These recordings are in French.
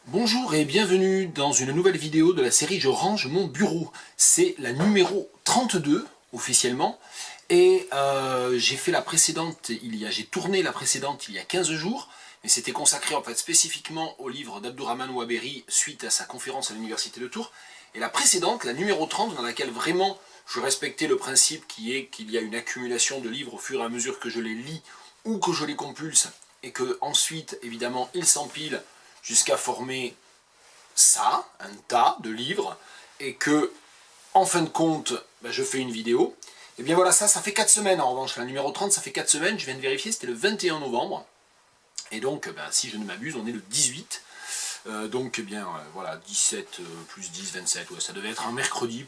Bonjour et bienvenue dans une nouvelle vidéo de la série Je range mon bureau. C'est la numéro 32 officiellement et j'ai fait la précédente, j'ai tourné la précédente il y a 15 jours, mais c'était consacré en fait spécifiquement au livre d'Abdourahmane Ouaberi suite à sa conférence à l'université de Tours. Et la précédente, la numéro 30, dans laquelle vraiment je respectais le principe qui est qu'il y a une accumulation de livres au fur et à mesure que je les lis ou que je les compulse et que ensuite évidemment ils s'empilent jusqu'à former ça, un tas de livres, et que, en fin de compte, je fais une vidéo. Et bien voilà, ça fait 4 semaines en revanche. La numéro 30, ça fait 4 semaines, je viens de vérifier, c'était le 21 novembre. Et donc, si je ne m'abuse, on est le 18. Donc, voilà, 17 plus 10, 27, ouais, ça devait être un mercredi,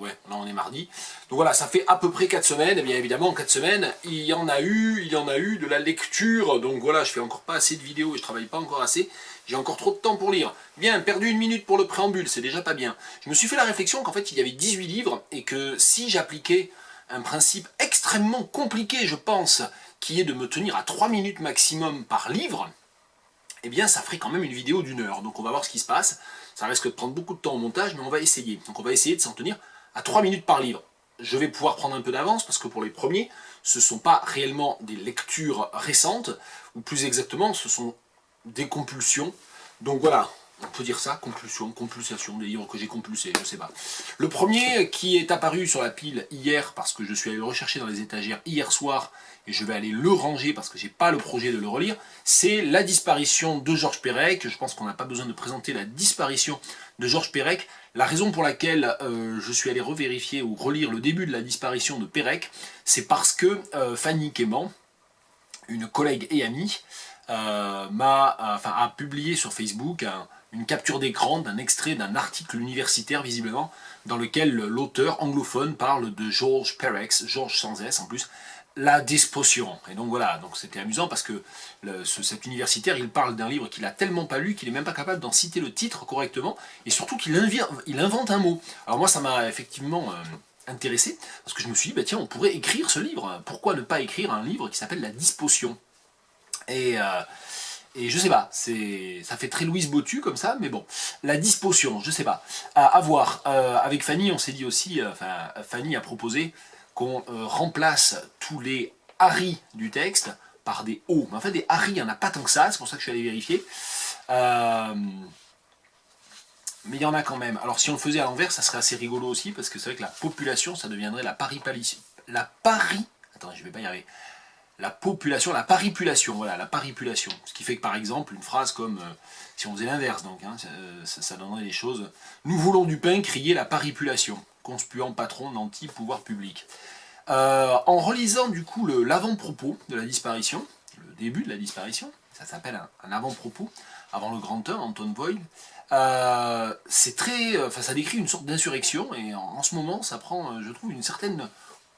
ouais, là on est mardi. Donc voilà, ça fait à peu près 4 semaines, et bien évidemment, en 4 semaines, il y en a eu de la lecture, donc voilà, je fais encore pas assez de vidéos et je travaille pas encore assez, j'ai encore trop de temps pour lire. Bien, perdu 1 minute pour le préambule, c'est déjà pas bien. Je me suis fait la réflexion qu'en fait, il y avait 18 livres, et que si j'appliquais un principe extrêmement compliqué, je pense, qui est de me tenir à 3 minutes maximum par livre, eh bien ça ferait quand même une vidéo d'1 heure. Donc on va voir ce qui se passe. Ça risque de prendre beaucoup de temps au montage, mais on va essayer. Donc on va essayer de s'en tenir à 3 minutes par livre. Je vais pouvoir prendre un peu d'avance, parce que pour les premiers, ce ne sont pas réellement des lectures récentes, ou plus exactement, ce sont des compulsions. Donc voilà, on peut dire ça, compulsation, des livres que j'ai compulsés, je sais pas. Le premier qui est apparu sur la pile hier, parce que je suis allé le rechercher dans les étagères hier soir, et je vais aller le ranger parce que j'ai pas le projet de le relire, c'est La disparition de Georges Perec. Je pense qu'on n'a pas besoin de présenter la disparition de Georges Perec. La raison pour laquelle je suis allé revérifier ou relire le début de La disparition de Perec, c'est parce que Fanny Quément, une collègue et amie, a publié sur Facebook une capture d'écran d'un extrait d'un article universitaire visiblement, dans lequel l'auteur anglophone parle de Georges Perec, Georges sans S en plus, La Despotion. Et donc voilà, donc c'était amusant parce que cet universitaire, il parle d'un livre qu'il a tellement pas lu qu'il est même pas capable d'en citer le titre correctement, et surtout qu'il invente un mot. Alors moi ça m'a effectivement intéressé, parce que je me suis dit, bah tiens, on pourrait écrire ce livre, pourquoi ne pas écrire un livre qui s'appelle La Dispotion. Et je sais pas, ça fait très Louise Bottu comme ça, mais bon. La Dispotion, je sais pas. À voir. Avec Fanny, on s'est dit aussi, Fanny a proposé qu'on remplace tous les Harry du texte par des O. Mais en fait, des Harry, il n'y en a pas tant que ça, c'est pour ça que je suis allé vérifier. Mais il y en a quand même. Alors si on le faisait à l'envers, ça serait assez rigolo aussi, parce que c'est vrai que la population, ça deviendrait la paripulation. Attends, je vais pas y arriver. La population, la paripulation, voilà, la paripulation. Ce qui fait que par exemple, une phrase comme, si on faisait l'inverse, donc, ça donnerait des choses. Nous voulons du pain, crier la paripulation. Conspuant patron d'anti-pouvoir public. En relisant du coup l'avant-propos de la disparition, le début de la disparition, ça s'appelle un avant-propos, avant le grand 1, Anton Boyle, c'est très, ça décrit une sorte d'insurrection, et en ce moment, ça prend, je trouve, une certaine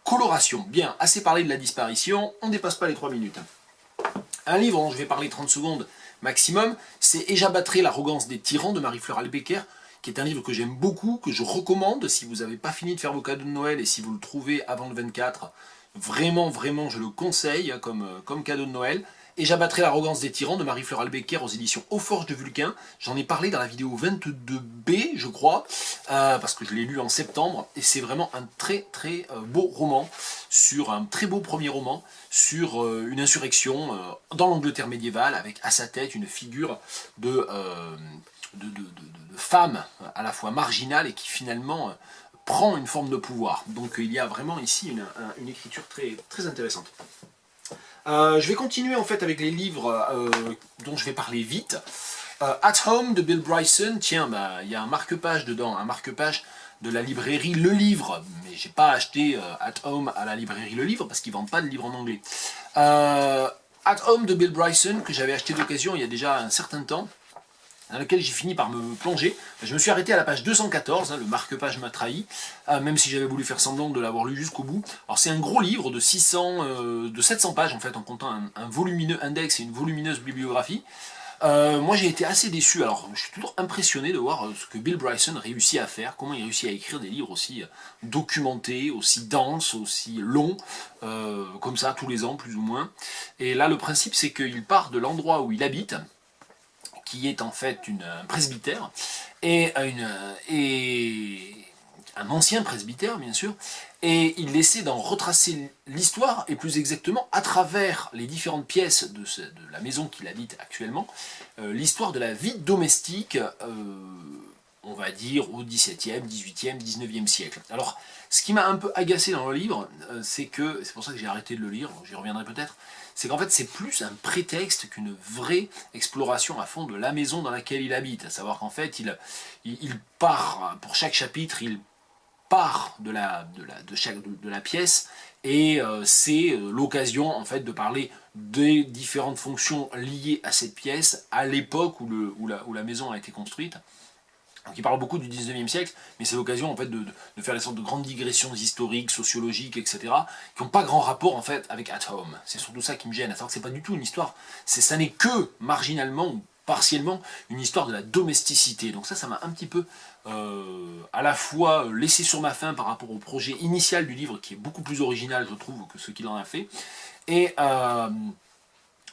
coloration. Bien, assez parlé de la disparition, on ne dépasse pas les 3 minutes. Un livre dont je vais parler 30 secondes maximum, c'est Et j'abattrai l'arrogance des tyrans de Marie-Fleur Albecker, qui est un livre que j'aime beaucoup, que je recommande si vous n'avez pas fini de faire vos cadeaux de Noël et si vous le trouvez avant le 24, vraiment, vraiment, je le conseille comme cadeau de Noël. Et j'abattrai l'arrogance des tyrans de Marie-Fleur Albecker aux éditions Aux Forges de Vulcain. J'en ai parlé dans la vidéo 22B, je crois, parce que je l'ai lu en septembre, et c'est vraiment un très très beau roman, sur un très beau premier roman, sur une insurrection dans l'Angleterre médiévale, avec à sa tête une figure de femme à la fois marginale et qui finalement prend une forme de pouvoir. Donc il y a vraiment ici une écriture très, très intéressante. Je vais continuer en fait avec les livres dont je vais parler vite. At Home de Bill Bryson, tiens, il y a un marque-page dedans, un marque-page de la librairie Le Livre, mais j'ai pas acheté At Home à la librairie Le Livre parce qu'ils vendent pas de livres en anglais. At Home de Bill Bryson, que j'avais acheté d'occasion il y a déjà un certain temps, dans lequel j'ai fini par me plonger. Je me suis arrêté à la page 214, le marque-page m'a trahi, même si j'avais voulu faire semblant de l'avoir lu jusqu'au bout. Alors c'est un gros livre de 700 pages en fait, en comptant un volumineux index et une volumineuse bibliographie. Moi j'ai été assez déçu, alors je suis toujours impressionné de voir ce que Bill Bryson réussit à faire, comment il réussit à écrire des livres aussi documentés, aussi denses, aussi longs, comme ça tous les ans plus ou moins. Et là le principe c'est qu'il part de l'endroit où il habite, qui est en fait un presbytère, et un ancien presbytère bien sûr, et il essaie d'en retracer l'histoire, et plus exactement à travers les différentes pièces de la maison qu'il habite actuellement, l'histoire de la vie domestique, on va dire au XVIIe, XVIIIe, XIXe siècle. Alors, ce qui m'a un peu agacé dans le livre, c'est pour ça que j'ai arrêté de le lire, j'y reviendrai peut-être, c'est qu'en fait c'est plus un prétexte qu'une vraie exploration à fond de la maison dans laquelle il habite. À savoir qu'en fait, il part, pour chaque chapitre, il part de la pièce, et c'est l'occasion en fait de parler des différentes fonctions liées à cette pièce à l'époque où la maison a été construite. Donc il parle beaucoup du 19e siècle, mais c'est l'occasion en fait de faire des sortes de grandes digressions historiques, sociologiques, etc., qui n'ont pas grand rapport en fait avec At Home. C'est surtout ça qui me gêne, à savoir que c'est pas du tout une histoire, ça n'est que marginalement ou partiellement une histoire de la domesticité. Donc ça m'a un petit peu à la fois laissé sur ma faim par rapport au projet initial du livre, qui est beaucoup plus original je trouve que ce qu'il en a fait, et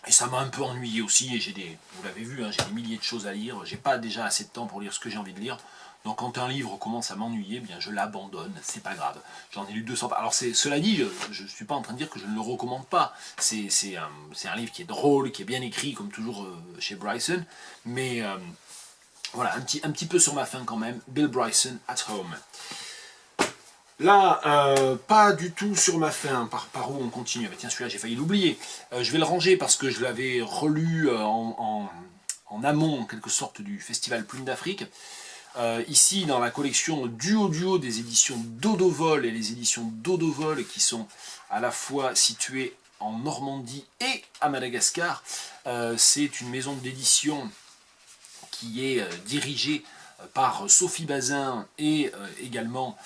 ça m'a un peu ennuyé aussi, et vous l'avez vu, hein, j'ai des milliers de choses à lire, j'ai pas déjà assez de temps pour lire ce que j'ai envie de lire, donc quand un livre commence à m'ennuyer, bien je l'abandonne, c'est pas grave. J'en ai lu 200 pages. Alors cela dit, je suis pas en train de dire que je ne le recommande pas, c'est un livre qui est drôle, qui est bien écrit, comme toujours chez Bryson, mais voilà, un petit peu sur ma faim quand même, Bill Bryson, At Home. Là, pas du tout sur ma faim. Par où on continue? Ah bah tiens, celui-là, j'ai failli l'oublier. Je vais le ranger parce que je l'avais relu en amont, en quelque sorte, du festival Plume d'Afrique. Ici, dans la collection Duo des éditions Dodovol, et les éditions Dodovol qui sont à la fois situées en Normandie et à Madagascar. C'est une maison d'édition qui est dirigée par Sophie Bazin et également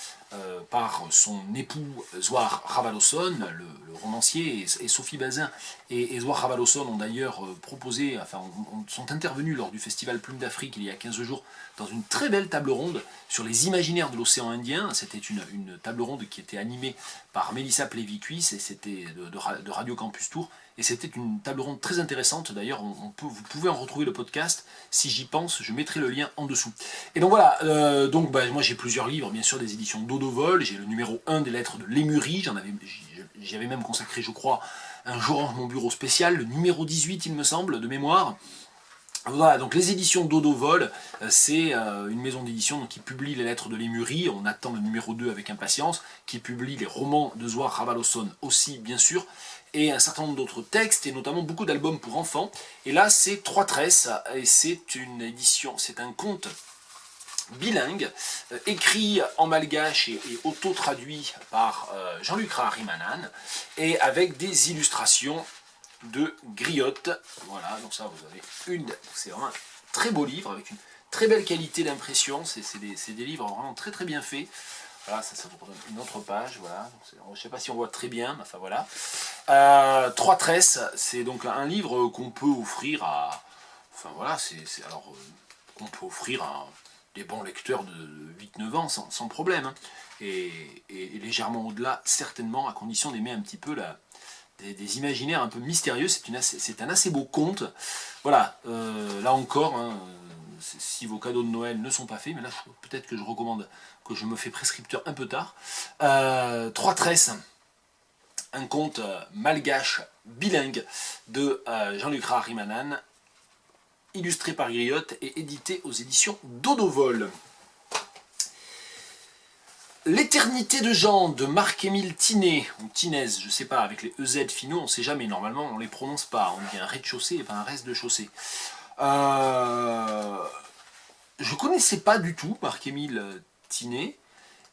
par son époux Zouar Ravalosson, le romancier, et Sophie Bazin et Zouar Ravalosson ont d'ailleurs proposé, enfin sont intervenus lors du festival Plume d'Afrique il y a 15 jours dans une très belle table ronde sur les imaginaires de l'océan Indien. C'était une table ronde qui était animée par Mélissa Plévicuis, et c'était de Radio Campus Tour, et c'était une table ronde très intéressante. D'ailleurs, vous pouvez en retrouver le podcast, si j'y pense, je mettrai le lien en dessous. Et donc voilà, moi j'ai plusieurs livres, bien sûr, des éditions Dodovol, j'ai le numéro 1 des lettres de Lémurie, j'y avais même consacré, je crois, un jour en mon bureau spécial, le numéro 18, il me semble, de mémoire. Voilà, donc les éditions Dodovol, c'est une maison d'édition qui publie les lettres de Lémurie, on attend le numéro 2 avec impatience, qui publie les romans de Zouar Ravalosson aussi, bien sûr, et un certain nombre d'autres textes, et notamment beaucoup d'albums pour enfants. Et là, c'est Trois Tresses, et c'est une édition, c'est un conte bilingue, écrit en malgache et auto-traduit par Jean-Luc Raharimanan, et avec des illustrations de griotte. Voilà, donc ça vous avez c'est vraiment un très beau livre avec une très belle qualité d'impression, c'est des livres vraiment très très bien faits. Voilà, ça vous donne une autre page, voilà. Je ne sais pas si on voit très bien, mais enfin voilà. Trois Tresses, c'est donc un livre qu'on peut offrir à... Enfin voilà, qu'on peut offrir à des bons lecteurs de 8-9 ans sans problème. Hein. Et légèrement au-delà, certainement, à condition d'aimer un petit peu des imaginaires un peu mystérieux. C'est un assez beau conte. Voilà, là encore, hein, si vos cadeaux de Noël ne sont pas faits, mais là peut-être que je recommande, que je me fais prescripteur un peu tard. Trois Tresses, un conte malgache bilingue de Jean-Luc Raharimanan, illustré par Griotte et édité aux éditions Dodovol. L'éternité de Jean de Marc-Émile Tinet, ou Tinez, je sais pas, avec les EZ finaux, on ne sait jamais, normalement on les prononce pas, on dit un rez-de-chaussée et pas un rez-de-chaussée. Je connaissais pas du tout Marc-Émile Tinet,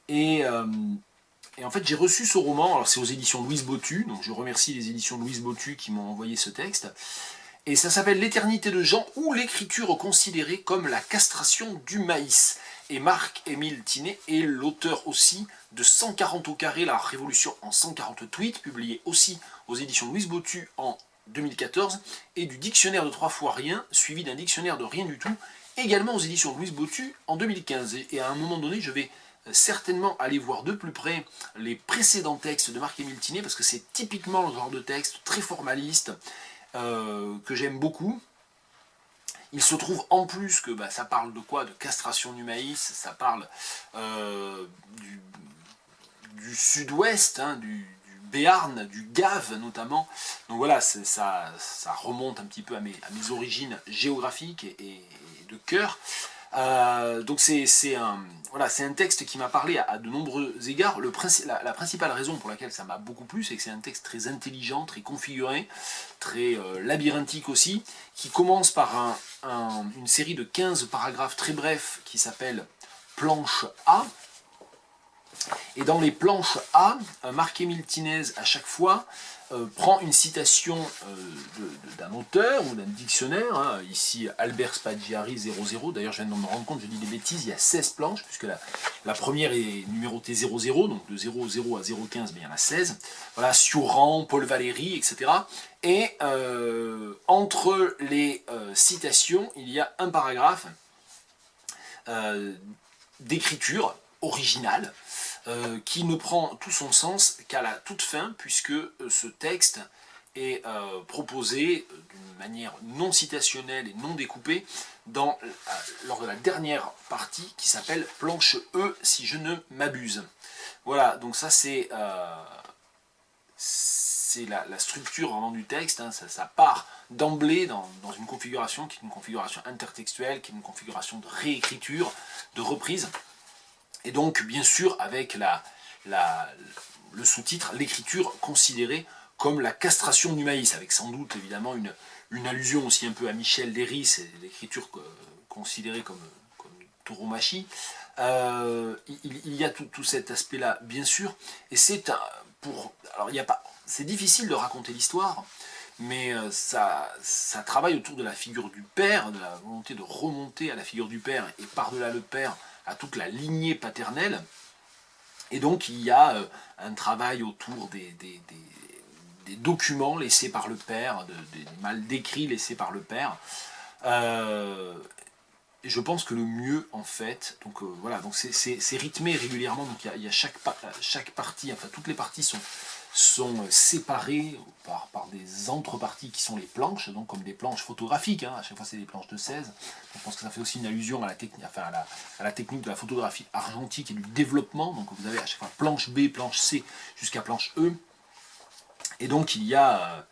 et en fait j'ai reçu ce roman, alors c'est aux éditions Louise Bottu, donc je remercie les éditions Louise Bottu qui m'ont envoyé ce texte, et ça s'appelle L'éternité de Jean, ou l'écriture considérée comme la castration du maïs. Et Marc-Émile Tinet est l'auteur aussi de 140 au carré, la révolution en 140 tweets, publié aussi aux éditions Louise Bottu en 2014, et du dictionnaire de 3 fois rien, suivi d'un dictionnaire de rien du tout, également aux éditions Louise Bottu en 2015. Et à un moment donné, je vais certainement aller voir de plus près les précédents textes de Marc-Émile Tinet, parce que c'est typiquement le genre de texte très formaliste, que j'aime beaucoup. Il se trouve en plus que ça parle de quoi? De castration du maïs, ça parle du sud-ouest, hein, du Béarn, du Gave notamment. Donc voilà, ça remonte un petit peu à mes origines géographiques et de cœur. Donc c'est un texte qui m'a parlé à de nombreux égards. La principale raison pour laquelle ça m'a beaucoup plu, c'est que c'est un texte très intelligent, très configuré, très labyrinthique aussi, qui commence par une série de 15 paragraphes très brefs qui s'appelle Planche A. Et dans les planches A, Marc-Émile Tinez, à chaque fois, prend une citation d'un auteur ou d'un dictionnaire, hein, ici Albert Spaggiari 00, d'ailleurs je viens de me rendre compte, je dis des bêtises, il y a 16 planches, puisque la première est numérotée 00, donc de 00 à 015, mais il y en a 16, voilà, Sioran, Paul Valéry, etc. Et entre les citations, il y a un paragraphe d'écriture originale, qui ne prend tout son sens qu'à la toute fin, puisque ce texte est proposé d'une manière non citationnelle et non découpée lors de la dernière partie qui s'appelle planche E, si je ne m'abuse. Voilà, donc ça c'est la structure vraiment du texte, hein, ça part d'emblée dans une configuration qui est une configuration intertextuelle, qui est une configuration de réécriture, de reprise. Et donc, bien sûr, avec le sous-titre, l'écriture considérée comme la castration du maïs, avec sans doute évidemment une allusion aussi un peu à Michel Léry, c'est l'écriture considérée comme tauromachie. Il y a tout cet aspect-là, bien sûr, et c'est difficile de raconter l'histoire, mais ça travaille autour de la figure du père, de la volonté de remonter à la figure du père, et par-delà le père, à toute la lignée paternelle. Et donc il y a un travail autour des documents laissés par le père, des mal décrits laissés par le père. Et je pense que le mieux, en fait, donc voilà, donc c'est rythmé régulièrement, donc il y a chaque partie, enfin toutes les parties sont séparées par des entre-parties qui sont les planches, donc comme des planches photographiques, hein, à chaque fois c'est des planches de 16. Donc, je pense que ça fait aussi une allusion à la technique de la photographie argentique et du développement. Donc vous avez à chaque fois planche B, planche C jusqu'à planche E. Et donc il y a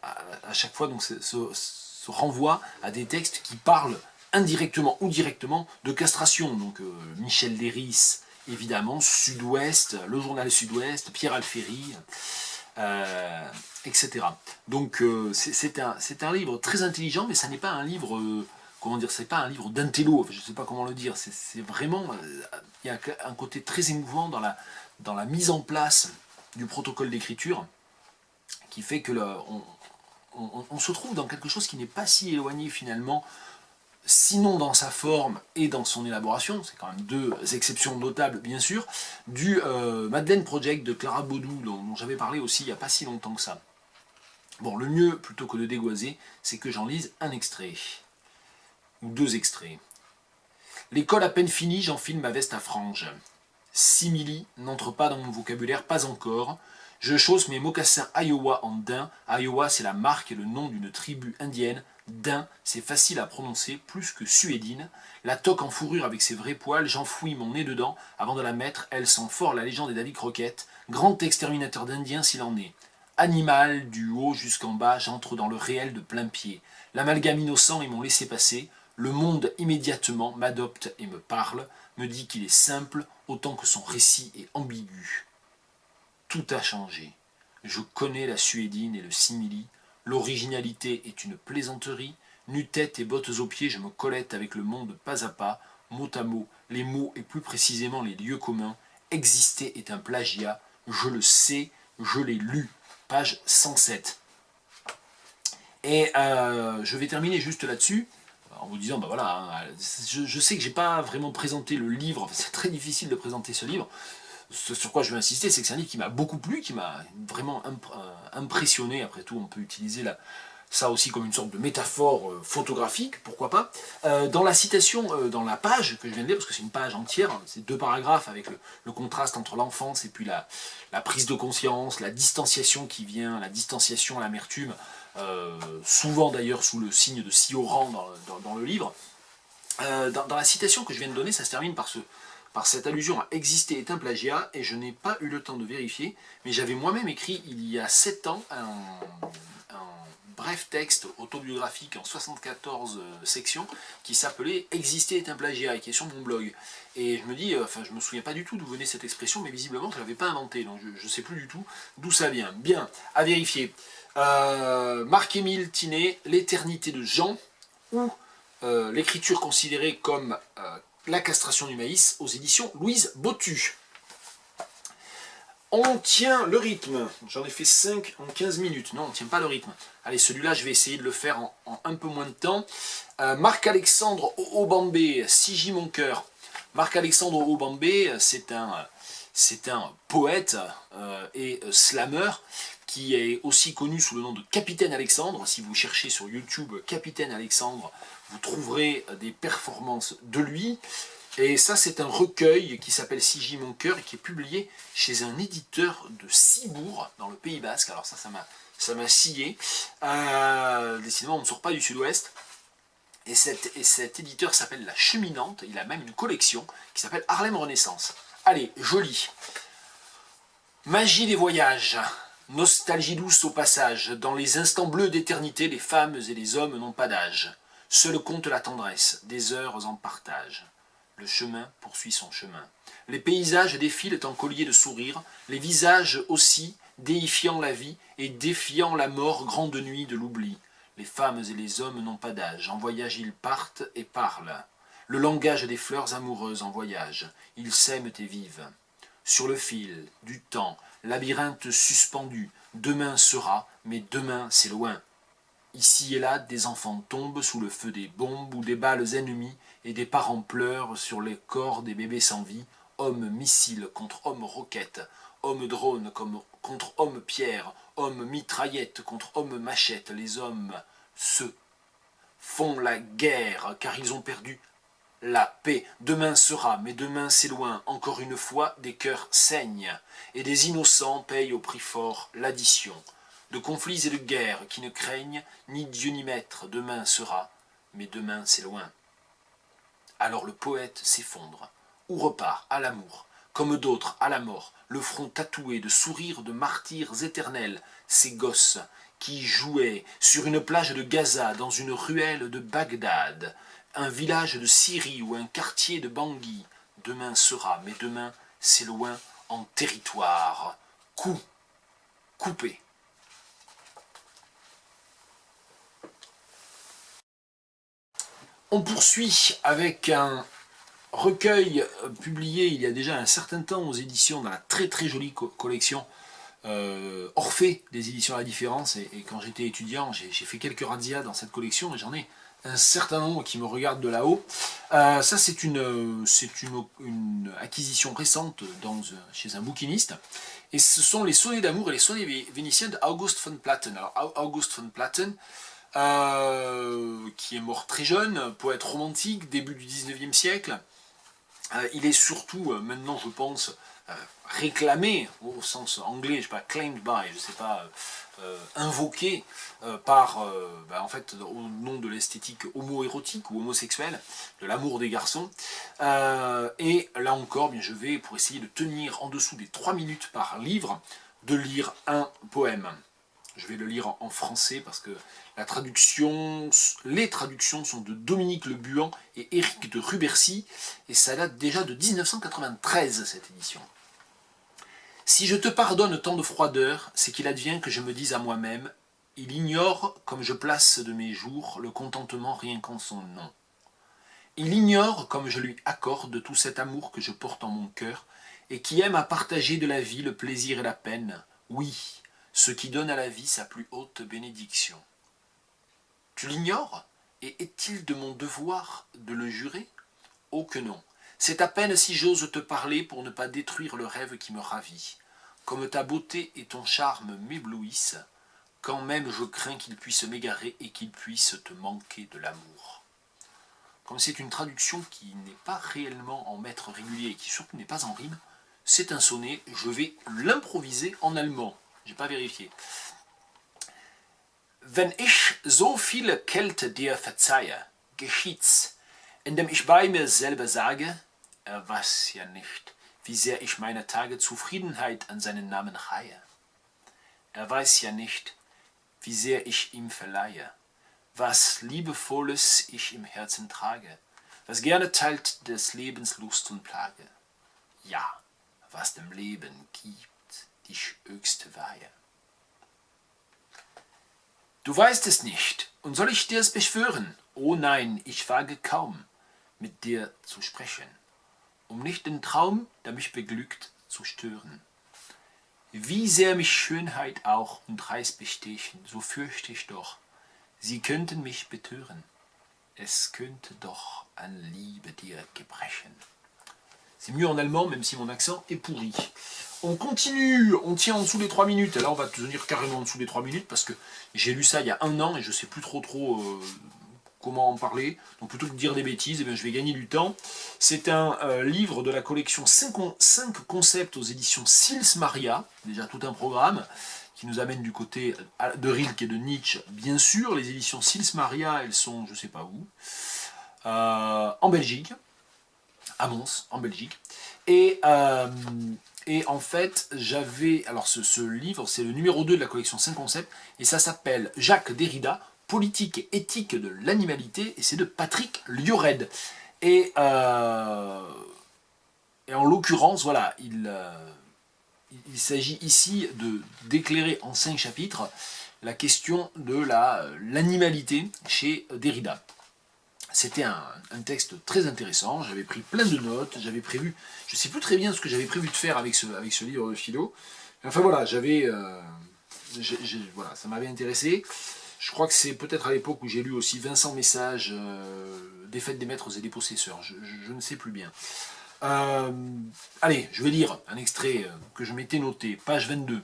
à chaque fois donc, ce renvoi à des textes qui parlent indirectement ou directement de castration. Donc Michel Léris, évidemment, Sud-Ouest, le journal Sud-Ouest, Pierre Alféry, etc. Donc c'est un livre très intelligent, mais ça n'est pas un livre, comment dire, c'est pas un livre d'intello, enfin, je ne sais pas comment le dire, c'est vraiment, il y a un côté très émouvant dans la mise en place du protocole d'écriture, qui fait que on se trouve dans quelque chose qui n'est pas si éloigné finalement, sinon dans sa forme et dans son élaboration, c'est quand même deux exceptions notables bien sûr, du Madeleine Project de Clara Baudou, dont j'avais parlé aussi il n'y a pas si longtemps que ça. Bon, le mieux, plutôt que de dégoiser, c'est que j'en lise un extrait, ou deux extraits. L'école à peine finie, j'enfile ma veste à franges. Simili n'entre pas dans mon vocabulaire, pas encore. Je chausse mes mocassins Iowa en daim. Iowa, c'est la marque et le nom d'une tribu indienne. Daim, c'est facile à prononcer, plus que suédine. La toque en fourrure avec ses vrais poils, j'enfouis mon nez dedans. Avant de la mettre, elle sent fort la légende des Davy Crockett. Grand exterminateur d'Indiens s'il en est. Animal, du haut jusqu'en bas, j'entre dans le réel de plein pied. L'amalgame innocent et mon laissez-passer. Le monde immédiatement m'adopte et me parle, me dit qu'il est simple, autant que son récit est ambigu. Tout a changé. Je connais la suédine et le simili. L'originalité est une plaisanterie. Nu-tête et bottes aux pieds, je me colette avec le monde pas à pas, mot à mot, les mots et plus précisément les lieux communs. Exister est un plagiat. Je le sais, je l'ai lu. Page 107. Et je vais terminer juste là-dessus, en vous disant, ben voilà, hein, je sais que j'ai pas vraiment présenté le livre, c'est très difficile de présenter ce livre. Ce sur quoi je veux insister, c'est que c'est un livre qui m'a beaucoup plu, qui m'a vraiment impressionné. Après tout, on peut utiliser ça aussi comme une sorte de métaphore photographique, pourquoi pas. Dans la citation, dans la page que je viens de lire, parce que c'est une page entière, hein, c'est 2 paragraphes avec le contraste entre l'enfance et puis la prise de conscience, la distanciation qui vient, la distanciation, l'amertume, souvent d'ailleurs sous le signe de Sioran dans le livre. Dans la citation que je viens de donner, ça se termine par cette allusion à exister est un plagiat, et je n'ai pas eu le temps de vérifier, mais j'avais moi-même écrit il y a 7 ans un bref texte autobiographique en 74 sections qui s'appelait Exister est un plagiat et qui est sur mon blog. Et je me dis, je me souviens pas du tout d'où venait cette expression, mais visiblement je ne l'avais pas inventée, donc je ne sais plus du tout d'où ça vient. Bien, à vérifier. Marc-Émile Tinet, L'éternité de Jean, ou l'écriture considérée comme la castration du maïs, aux éditions Louise Bottu. On tient le rythme. J'en ai fait 5 en 15 minutes. Non, on ne tient pas le rythme. Allez, celui-là, je vais essayer de le faire en un peu moins de temps. Marc-Alexandre Obambé, Sigi mon cœur. Marc-Alexandre Obambé, c'est un poète et slammer qui est aussi connu sous le nom de Capitaine Alexandre. Si vous cherchez sur YouTube Capitaine Alexandre, vous trouverez des performances de lui. Et ça, c'est un recueil qui s'appelle Sigi mon cœur et qui est publié chez un éditeur de Cibourg, dans le Pays Basque. Alors ça m'a scié. Décidément, on ne sort pas du sud-ouest. Et cet éditeur s'appelle La Cheminante. Il a même une collection qui s'appelle Harlem Renaissance. Allez, je lis. Magie des voyages. Nostalgie douce au passage. Dans les instants bleus d'éternité, les femmes et les hommes n'ont pas d'âge. Seul compte la tendresse, des heures en partage. Le chemin poursuit son chemin. Les paysages défilent en colliers de sourires, les visages aussi, déifiant la vie et défiant la mort, grande nuit de l'oubli. Les femmes et les hommes n'ont pas d'âge, en voyage ils partent et parlent. Le langage des fleurs amoureuses en voyage, ils s'aiment et vivent. Sur le fil du temps, labyrinthe suspendu, demain sera, mais demain c'est loin. Ici et là, des enfants tombent sous le feu des bombes ou des balles ennemies, et des parents pleurent sur les corps des bébés sans vie, hommes missiles contre hommes roquettes, hommes drones contre hommes pierres, hommes mitraillettes contre hommes machettes. Les hommes se font la guerre car ils ont perdu la paix. Demain sera, mais demain c'est loin. Encore une fois, des cœurs saignent, et des innocents payent au prix fort l'addition. De conflits et de guerres qui ne craignent ni Dieu ni maître. Demain sera, mais demain c'est loin. Alors le poète s'effondre, ou repart à l'amour, comme d'autres à la mort, le front tatoué de sourires de martyrs éternels, ces gosses qui jouaient sur une plage de Gaza, dans une ruelle de Bagdad, un village de Syrie ou un quartier de Bangui. Demain sera, mais demain c'est loin en territoire. Coupé. On poursuit avec un recueil publié il y a déjà un certain temps aux éditions dans la très très jolie collection Orphée des éditions La Différence. Et quand j'étais étudiant, j'ai fait quelques razzias dans cette collection et j'en ai un certain nombre qui me regardent de là-haut. Ça, c'est une acquisition récente chez un bouquiniste. Et ce sont les sonnets d'amour et les sonnets vénitiens d'August von Platen. Alors, August von Platen, qui est mort très jeune, poète romantique, début du 19e siècle. Il est surtout, maintenant je pense, réclamé, au sens anglais, je sais pas, claimed by, je sais pas, invoqué par, en fait, au nom de l'esthétique homo-érotique ou homosexuelle, de l'amour des garçons. Et là encore, bien, je vais, pour essayer de tenir en dessous des 3 minutes par livre, de lire un poème. Je vais le lire en français parce que les traductions sont de Dominique Le Buan et Éric de Rubercy, et ça date déjà de 1993, cette édition. Si je te pardonne tant de froideur, c'est qu'il advient que je me dise à moi-même, il ignore comme je place de mes jours le contentement rien qu'en son nom. Il ignore comme je lui accorde tout cet amour que je porte en mon cœur, et qui aime à partager de la vie le plaisir et la peine, oui, ce qui donne à la vie sa plus haute bénédiction. Tu l'ignores, et est-il de mon devoir de le jurer? Oh que non, c'est à peine si j'ose te parler pour ne pas détruire le rêve qui me ravit. Comme ta beauté et ton charme m'éblouissent, quand même je crains qu'il puisse m'égarer et qu'il puisse te manquer de l'amour. Comme c'est une traduction qui n'est pas réellement en mètre régulier et qui surtout n'est pas en rime, c'est un sonnet, je vais l'improviser en allemand. J'ai pas vérifié. Wenn ich so viele Kälte dir verzeihe, geschieht's, indem ich bei mir selber sage, weiß ja nicht, wie sehr ich meine Tage Zufriedenheit an seinen Namen reihe. Weiß ja nicht, wie sehr ich ihm verleihe, was Liebevolles ich im Herzen trage, was gerne teilt des Lebens Lust und Plage. Ja, was dem Leben gibt, die höchste Weihe. Du weißt es nicht, und soll ich dir's beschwören? Oh nein, ich wage kaum, mit dir zu sprechen, um nicht den Traum, der mich beglückt, zu stören. Wie sehr mich Schönheit auch und Reiz bestechen, so fürchte ich doch, sie könnten mich betören. Es könnte doch an Liebe dir gebrechen. C'est mieux en allemand, même si mon accent est pourri. On continue, on tient en dessous des 3 minutes. Et là, on va tenir carrément en dessous des 3 minutes parce que j'ai lu ça il y a 1 an et je ne sais plus trop comment en parler. Donc plutôt que de dire des bêtises, eh bien, je vais gagner du temps. C'est un livre de la collection 5 concepts aux éditions Sils Maria. Déjà tout un programme qui nous amène du côté de Rilke et de Nietzsche. Bien sûr, les éditions Sils Maria, elles sont, je ne sais pas où, en Belgique. À Mons, en Belgique. Et en fait, j'avais... Alors ce livre, c'est le numéro 2 de la collection 5 concepts, et ça s'appelle Jacques Derrida, Politique et éthique de l'animalité, et c'est de Patrick Liored. Et en l'occurrence, voilà, il s'agit ici d'éclairer en 5 chapitres la question de l'animalité chez Derrida. C'était un texte très intéressant, j'avais pris plein de notes, j'avais prévu, je ne sais plus très bien ce que j'avais prévu de faire avec ce livre de philo. Enfin voilà, voilà, ça m'avait intéressé. Je crois que c'est peut-être à l'époque où j'ai lu aussi Vincent Message, des fêtes des maîtres et des possesseurs, je ne sais plus bien. Allez, je vais lire un extrait que je m'étais noté, page 22.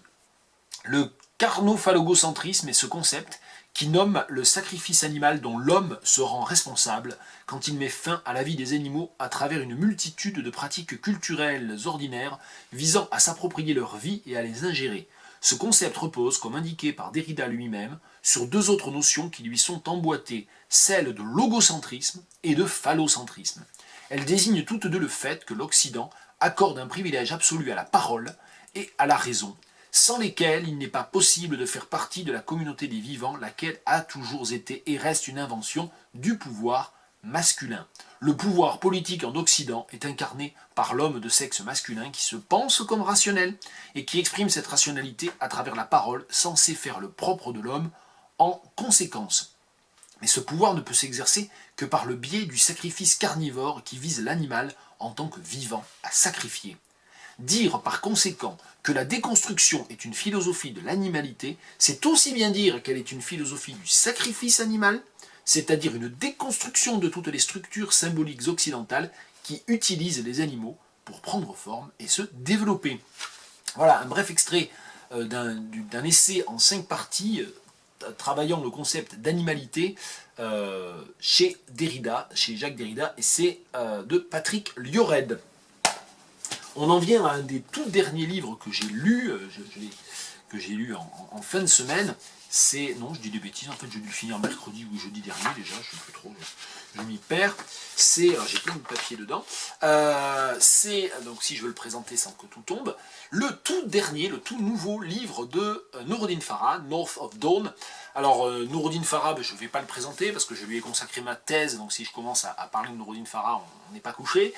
Le carnophalogocentrisme est ce concept qui nomme le sacrifice animal dont l'homme se rend responsable quand il met fin à la vie des animaux à travers une multitude de pratiques culturelles ordinaires visant à s'approprier leur vie et à les ingérer. Ce concept repose, comme indiqué par Derrida lui-même, sur 2 autres notions qui lui sont emboîtées, celles de logocentrisme et de phallocentrisme. Elles désignent toutes 2 le fait que l'Occident accorde un privilège absolu à la parole et à la raison, sans lesquels il n'est pas possible de faire partie de la communauté des vivants, laquelle a toujours été et reste une invention du pouvoir masculin. Le pouvoir politique en Occident est incarné par l'homme de sexe masculin qui se pense comme rationnel et qui exprime cette rationalité à travers la parole censée faire le propre de l'homme en conséquence. Mais ce pouvoir ne peut s'exercer que par le biais du sacrifice carnivore qui vise l'animal en tant que vivant à sacrifier. Dire par conséquent que la déconstruction est une philosophie de l'animalité, c'est aussi bien dire qu'elle est une philosophie du sacrifice animal, c'est-à-dire une déconstruction de toutes les structures symboliques occidentales qui utilisent les animaux pour prendre forme et se développer. Voilà un bref extrait d'un essai en 5 parties travaillant le concept d'animalité chez Derrida, chez Jacques Derrida, et c'est de Patrick Liored. On en vient à un des tout derniers livres que j'ai lu, en fin de semaine. C'est, non, je dis des bêtises, en fait j'ai dû le finir mercredi ou jeudi dernier déjà, je ne sais plus trop, je m'y perds. C'est, j'ai plein de papier dedans, c'est, donc si je veux le présenter sans que tout tombe, le tout dernier, le tout nouveau livre de Noureddin Farah, North of Dawn. Alors Noureddin Farah, je ne vais pas le présenter parce que je lui ai consacré ma thèse, donc si je commence à parler de Noureddin Farah, on n'est pas couché.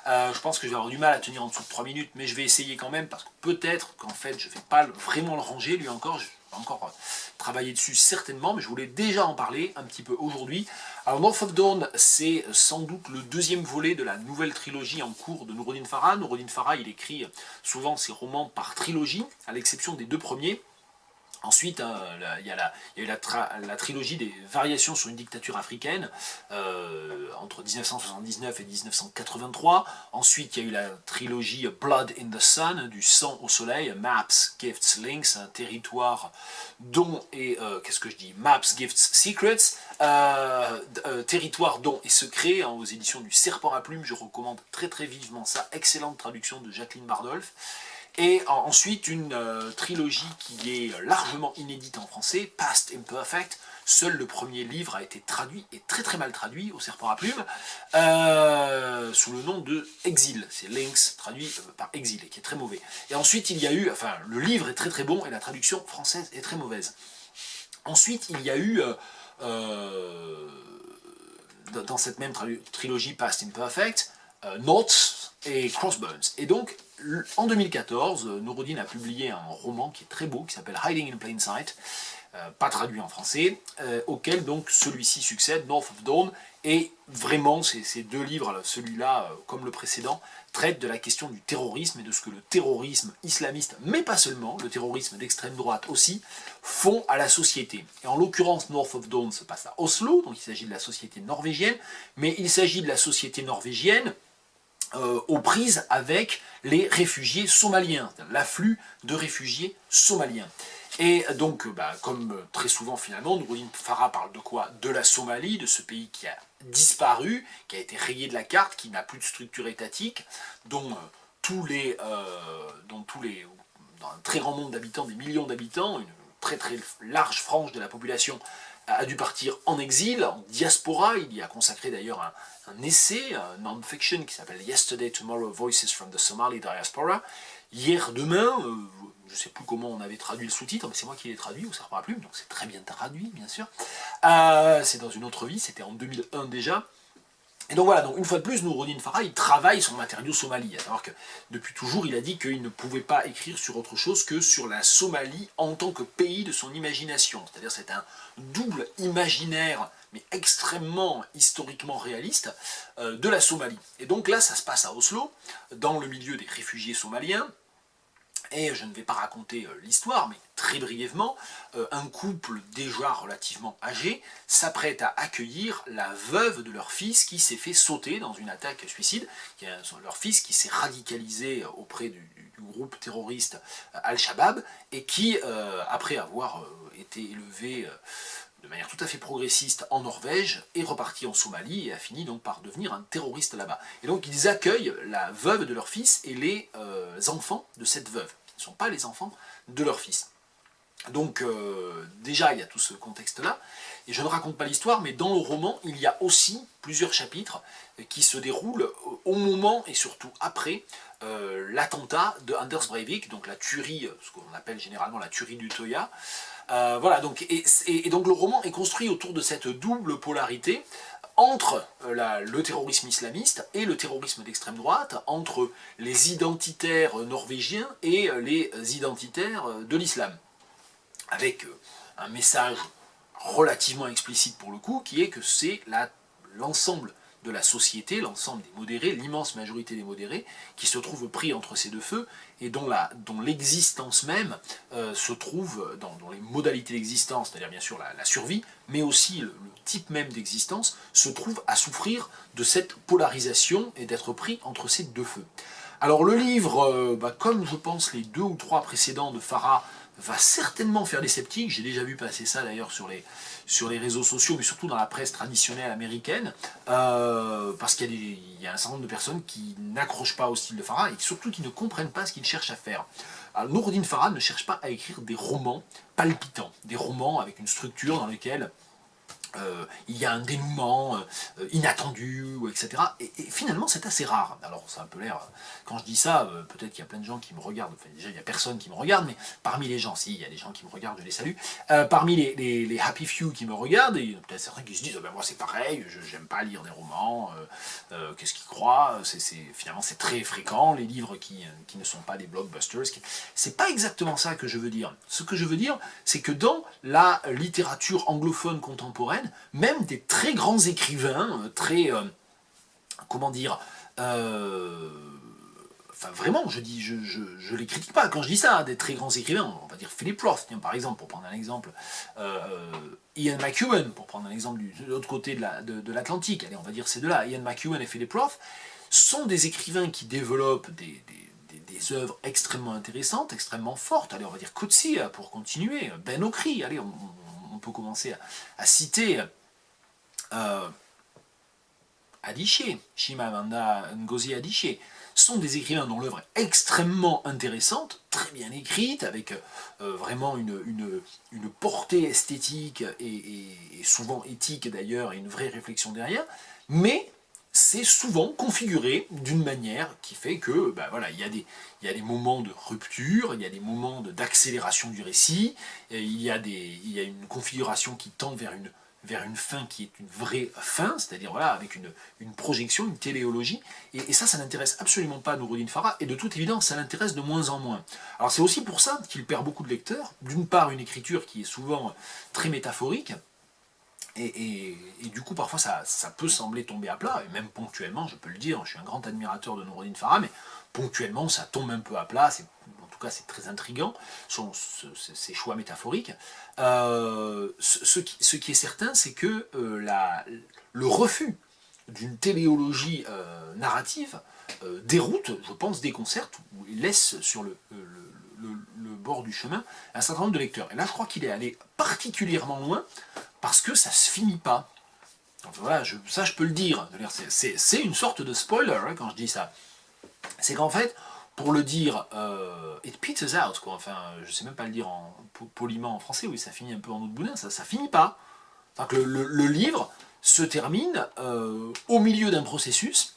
Je pense que je vais avoir du mal à tenir en dessous de 3 minutes, mais je vais essayer quand même, parce que peut-être qu'en fait je ne vais pas vraiment le ranger, lui encore, je vais encore travailler dessus certainement, mais je voulais déjà en parler un petit peu aujourd'hui. Alors North of Dawn, c'est sans doute le 2e volet de la nouvelle trilogie en cours de Noureddin Farah. Noureddin Farah, il écrit souvent ses romans par trilogie, à l'exception des 2 premiers. Ensuite, il y a eu la trilogie des variations sur une dictature africaine entre 1979 et 1983. Ensuite, il y a eu la trilogie Blood in the Sun, du sang au soleil, Maps, Gifts, Links, un territoire dont et Maps, Gifts, Secrets, territoire dont et secret, aux éditions du Serpent à Plumes. Je recommande très très vivement ça. Excellente traduction de Jacqueline Bardolph. Et ensuite une trilogie qui est largement inédite en français, Past Imperfect. Seul le premier livre a été traduit, et très très mal traduit, au serpent à plumes, sous le nom de Exil. C'est Lynx, traduit par Exil, et qui est très mauvais. Et ensuite il y a eu, enfin le livre est très très bon, et la traduction française est très mauvaise. Ensuite il y a eu, dans cette même trilogie Past Imperfect, Notes et Crossbones. Et donc, en 2014, Noureddin a publié un roman qui est très beau, qui s'appelle Hiding in Plain Sight, pas traduit en français, auquel donc celui-ci succède, North of Dawn, et vraiment ces deux livres, celui-là comme le précédent, traitent de la question du terrorisme et de ce que le terrorisme islamiste, mais pas seulement, le terrorisme d'extrême droite aussi, font à la société. Et en l'occurrence, North of Dawn se passe à Oslo, donc il s'agit de la société norvégienne, mais il s'agit de la société norvégienne aux prises avec les réfugiés somaliens, l'afflux de réfugiés somaliens. Et donc, comme très souvent finalement, Noureddin Farah parle de quoi? De la Somalie, de ce pays qui a disparu, qui a été rayé de la carte, qui n'a plus de structure étatique, dont dans un très grand nombre d'habitants, des millions d'habitants, une très très large frange de la population a dû partir en exil, en diaspora. Il y a consacré d'ailleurs un essai, un non-fiction qui s'appelle Yesterday, Tomorrow, Voices from the Somali Diaspora. Hier, demain, je ne sais plus comment on avait traduit le sous-titre, mais c'est moi qui l'ai traduit au serpent à plume, donc c'est très bien traduit, bien sûr. C'est dans une autre vie, c'était en 2001 déjà. Et donc voilà, donc une fois de plus, Noureddin Farah, il travaille son matériau Somalie. À savoir que depuis toujours, il a dit qu'il ne pouvait pas écrire sur autre chose que sur la Somalie en tant que pays de son imagination. C'est-à-dire c'est un double imaginaire, mais extrêmement historiquement réaliste, de la Somalie. Et donc là, ça se passe à Oslo, dans le milieu des réfugiés somaliens. Et je ne vais pas raconter l'histoire, mais très brièvement, un couple déjà relativement âgé s'apprête à accueillir la veuve de leur fils qui s'est fait sauter dans une attaque suicide. Leur fils qui s'est radicalisé auprès du groupe terroriste Al-Shabaab et qui, après avoir été élevé de manière tout à fait progressiste en Norvège, est reparti en Somalie et a fini donc par devenir un terroriste là-bas. Et donc ils accueillent la veuve de leur fils et les enfants de cette veuve, qui ne sont pas les enfants de leur fils. Donc déjà il y a tout ce contexte-là, et je ne raconte pas l'histoire, mais dans le roman il y a aussi plusieurs chapitres qui se déroulent au moment et surtout après l'attentat de Anders Breivik, donc la tuerie, ce qu'on appelle généralement la tuerie d'Utøya. Voilà, donc, et donc le roman est construit autour de cette double polarité entre le terrorisme islamiste et le terrorisme d'extrême droite, entre les identitaires norvégiens et les identitaires de l'islam, avec un message relativement explicite pour le coup, qui est que c'est l'ensemble de la société, l'ensemble des modérés, l'immense majorité des modérés, qui se trouvent pris entre ces deux feux, et dont l'existence même se trouve, dans les modalités d'existence, c'est-à-dire bien sûr la survie, mais aussi le type même d'existence, se trouve à souffrir de cette polarisation et d'être pris entre ces deux feux. Alors le livre, comme je pense les 2 ou 3 précédents de Farah, va certainement faire des sceptiques. J'ai déjà vu passer ça d'ailleurs sur les réseaux sociaux, mais surtout dans la presse traditionnelle américaine, parce qu'il y a un certain nombre de personnes qui n'accrochent pas au style de Farah et surtout qui ne comprennent pas ce qu'il cherche à faire. Alors, Noureddin Farah ne cherche pas à écrire des romans palpitants, des romans avec une structure dans laquelle il y a un dénouement inattendu, etc. Et finalement, c'est assez rare. Alors, ça a un peu l'air... Quand je dis ça, peut-être qu'il y a plein de gens qui me regardent. Enfin, déjà, il n'y a personne qui me regarde, mais parmi les gens, si, il y a des gens qui me regardent, je les salue. Parmi les happy few qui me regardent, il y a peut-être certains qui se disent moi, c'est pareil, j'aime pas lire des romans, qu'est-ce qu'ils croient finalement, c'est très fréquent, les livres qui ne sont pas des blockbusters. C'est pas exactement ça que je veux dire. Ce que je veux dire, c'est que dans la littérature anglophone contemporaine, même des très grands écrivains, comment dire, enfin vraiment, je les critique pas quand je dis ça, des très grands écrivains, on va dire Philip Roth, par exemple, pour prendre un exemple, Ian McEwan, pour prendre un exemple de l'autre côté de l'Atlantique, allez, on va dire ces deux-là, Ian McEwan et Philip Roth, sont des écrivains qui développent des œuvres extrêmement intéressantes, extrêmement fortes, allez, on va dire Coetzee, pour continuer, Ben Okri, allez, on peut commencer à citer Adichie, Chimamanda Ngozi Adichie, sont des écrivains dont l'œuvre est extrêmement intéressante, très bien écrite, avec vraiment une portée esthétique et souvent éthique d'ailleurs, et une vraie réflexion derrière, mais c'est souvent configuré d'une manière qui fait que, ben voilà, il y a des moments de rupture, il y a des moments d'accélération du récit, il y a une configuration qui tend vers une fin qui est une vraie fin, c'est-à-dire voilà, avec une projection, une téléologie, et ça n'intéresse absolument pas Noureddin Farah, et de toute évidence, ça l'intéresse de moins en moins. Alors c'est aussi pour ça qu'il perd beaucoup de lecteurs, d'une part une écriture qui est souvent très métaphorique, et du coup, parfois, ça peut sembler tomber à plat, et même ponctuellement, je peux le dire, je suis un grand admirateur de Noureddin Farah, mais ponctuellement, ça tombe un peu à plat, en tout cas, c'est très intriguant, ces choix métaphoriques. Ce qui est certain, c'est que le refus d'une téléologie narrative déroute, je pense, déconcerte, ou laisse sur le bord du chemin un certain nombre de lecteurs. Et là, je crois qu'il est allé particulièrement loin, parce que ça se finit pas. Donc voilà, ça je peux le dire. C'est une sorte de spoiler hein, quand je dis ça. C'est qu'en fait, pour le dire, it peters out, quoi. Enfin, je sais même pas le dire poliment en français, oui, ça finit un peu en eau de boudin, ça finit pas. Que le livre se termine au milieu d'un processus,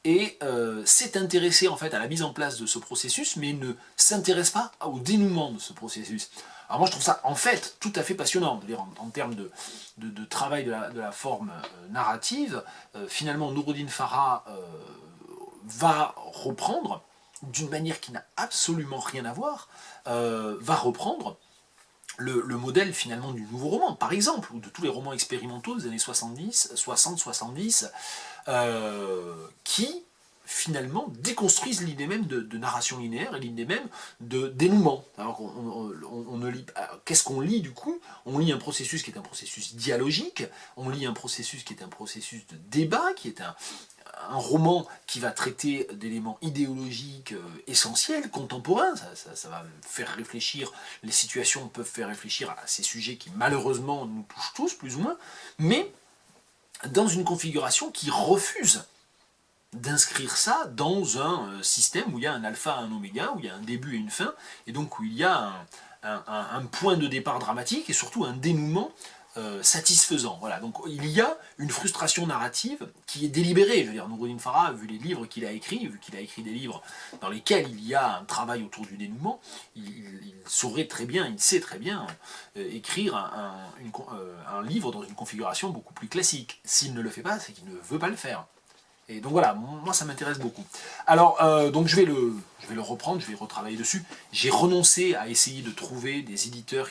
et s'est intéressé en fait à la mise en place de ce processus, mais ne s'intéresse pas au dénouement de ce processus. Alors moi je trouve ça en fait tout à fait passionnant, en termes de travail de la forme narrative, finalement Noureddin Farah va reprendre, d'une manière qui n'a absolument rien à voir, va reprendre le modèle finalement du nouveau roman, par exemple, ou de tous les romans expérimentaux des années 60-70, qui finalement déconstruisent l'idée même de narration linéaire et l'idée même de dénouement. Alors on ne lit, qu'est-ce qu'on lit du coup? On lit un processus qui est un processus dialogique, on lit un processus qui est un processus de débat, qui est un roman qui va traiter d'éléments idéologiques essentiels, contemporains, ça va faire réfléchir, les situations peuvent faire réfléchir à ces sujets qui malheureusement nous touchent tous, plus ou moins, mais dans une configuration qui refuse d'inscrire ça dans un système où il y a un alpha, un oméga, où il y a un début et une fin, et donc où il y a un point de départ dramatique et surtout un dénouement satisfaisant. Voilà, donc il y a une frustration narrative qui est délibérée. Je veux dire, Noureddin Farah, vu les livres qu'il a écrits, vu qu'il a écrit des livres dans lesquels il y a un travail autour du dénouement, il saurait très bien, il sait très bien écrire un livre dans une configuration beaucoup plus classique. S'il ne le fait pas, c'est qu'il ne veut pas le faire. Et donc voilà, moi ça m'intéresse beaucoup. Alors, donc je vais le reprendre, je vais retravailler dessus. J'ai renoncé à essayer de trouver des éditeurs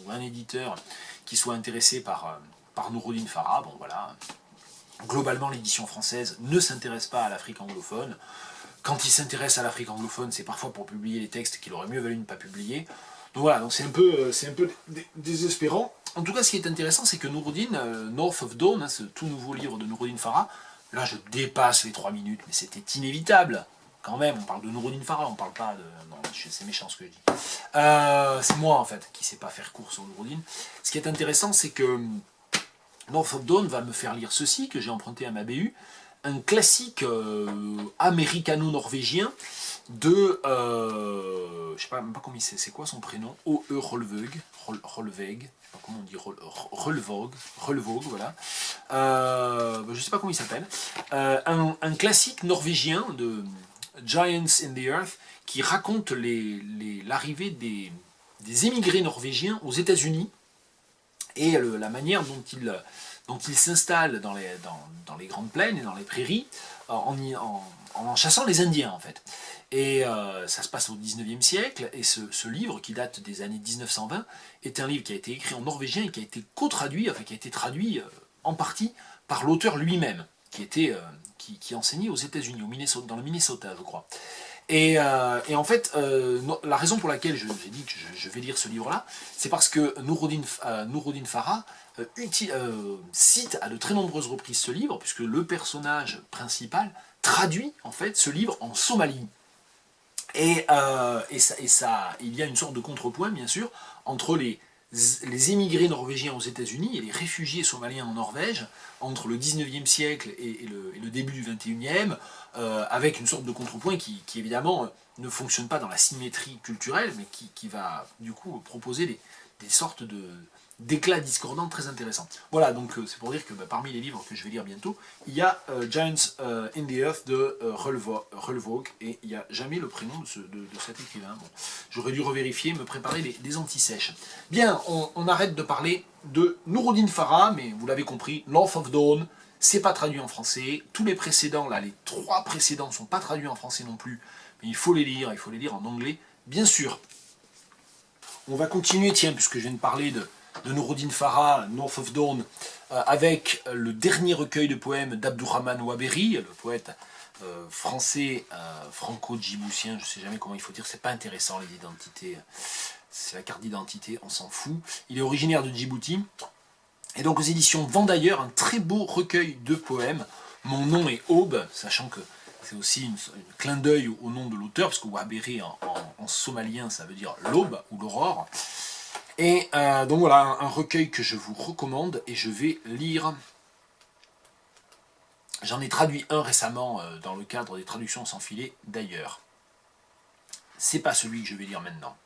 ou un éditeur qui soit intéressé par Noureddin Farah. Bon voilà, globalement l'édition française ne s'intéresse pas à l'Afrique anglophone. Quand il s'intéresse à l'Afrique anglophone, c'est parfois pour publier les textes qu'il aurait mieux valu ne pas publier. Donc voilà, donc c'est un peu désespérant. En tout cas, ce qui est intéressant, c'est que Noureddin, North of Dawn, hein, ce tout nouveau livre de Noureddin Farah, là, je dépasse les 3 minutes, mais c'était inévitable. Quand même, on parle de Noureddin Farah, on parle pas de... Non, c'est méchant ce que je dis. C'est moi, en fait, qui ne sais pas faire court sur Noureddin. Ce qui est intéressant, c'est que North of Dawn va me faire lire ceci, que j'ai emprunté à ma BU, un classique américano-norvégien de... je sais pas, même pas comment c'est quoi son prénom, O.E. Rolveg, je sais pas comment on dit, Relvog, voilà. Je sais pas comment il s'appelle. Un classique norvégien de Giants in the Earth qui raconte l'arrivée des émigrés norvégiens aux États-Unis et la manière dont ils s'installent dans les grandes plaines et dans les prairies en chassant les Indiens en fait. Et ça se passe au 19e siècle, et ce livre, qui date des années 1920, est un livre qui a été écrit en norvégien et qui a été co-traduit, enfin qui a été traduit en partie par l'auteur lui-même, qui enseignait aux États-Unis, dans le Minnesota, je crois. Et en fait, la raison pour laquelle j'ai dit que je vais lire ce livre-là, c'est parce que Noureddin Farah cite à de très nombreuses reprises ce livre, puisque le personnage principal traduit en fait ce livre en Somalie. Et il y a une sorte de contrepoint, bien sûr, entre les les émigrés norvégiens aux États-Unis et les réfugiés somaliens en Norvège entre le 19e siècle et le début du 21e, avec une sorte de contrepoint qui évidemment ne fonctionne pas dans la symétrie culturelle, mais qui va du coup proposer des sortes d'éclats discordants très intéressants. Voilà, donc c'est pour dire que parmi les livres que je vais lire bientôt, il y a Giants in the Earth de Rølvaag, et il n'y a jamais le prénom de cet écrivain. Bon, j'aurais dû revérifier, me préparer des antisèches. Bien, on arrête de parler de Noureddin Farah, mais vous l'avez compris, North of Dawn, c'est pas traduit en français. Tous les précédents, là, les 3 précédents, ne sont pas traduits en français non plus, mais il faut les lire en anglais, bien sûr. On va continuer, tiens, puisque je viens de parler de Noureddin Farah, North of Dawn, avec le dernier recueil de poèmes d'Abdurrahman Waberi, le poète français, franco-djiboutien, je ne sais jamais comment il faut dire, c'est pas intéressant les identités, c'est la carte d'identité, on s'en fout. Il est originaire de Djibouti, et donc aux éditions Vendailleur, un très beau recueil de poèmes. Mon nom est Aube, sachant que c'est aussi un clin d'œil au nom de l'auteur, parce que Waberi en somalien ça veut dire l'aube ou l'aurore. Et donc voilà, un recueil que je vous recommande et je vais lire. J'en ai traduit un récemment dans le cadre des traductions sans filet d'ailleurs. C'est pas celui que je vais lire maintenant.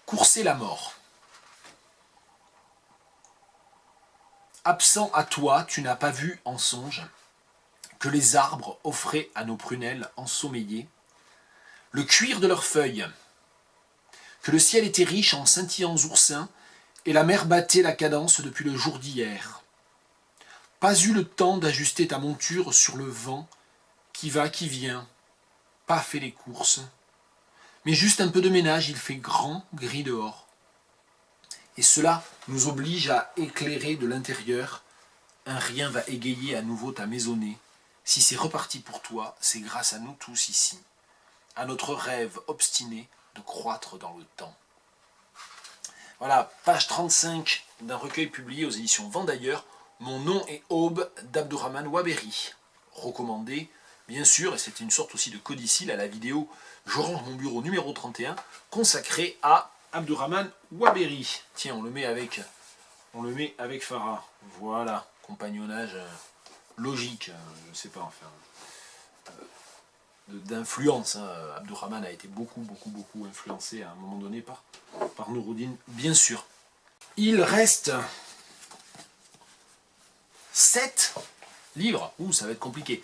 Courser la mort. Absent à toi, tu n'as pas vu en songe que les arbres offraient à nos prunelles ensommeillées le cuir de leurs feuilles, que le ciel était riche en scintillants oursins, et la mer battait la cadence depuis le jour d'hier. Pas eu le temps d'ajuster ta monture sur le vent, qui va, qui vient, pas fait les courses, mais juste un peu de ménage, il fait grand, gris dehors. Et cela nous oblige à éclairer de l'intérieur, un rien va égayer à nouveau ta maisonnée. Si c'est reparti pour toi, c'est grâce à nous tous ici, à notre rêve obstiné de croître dans le temps. Voilà, page 35 d'un recueil publié aux éditions Vendailleur, Mon nom est Aube d'Abdurrahman Waberi. Recommandé, bien sûr, et c'était une sorte aussi de codicile à la vidéo Je range mon bureau numéro 31, consacré à Abdurrahman Waberi. Tiens, on le met avec Farah. Voilà, compagnonnage logique, je ne sais pas, enfin, d'influence. Hein. Abdurrahman a été beaucoup influencé à un moment donné par Noureddin, bien sûr. Il reste 7 livres. Ouh, ça va être compliqué.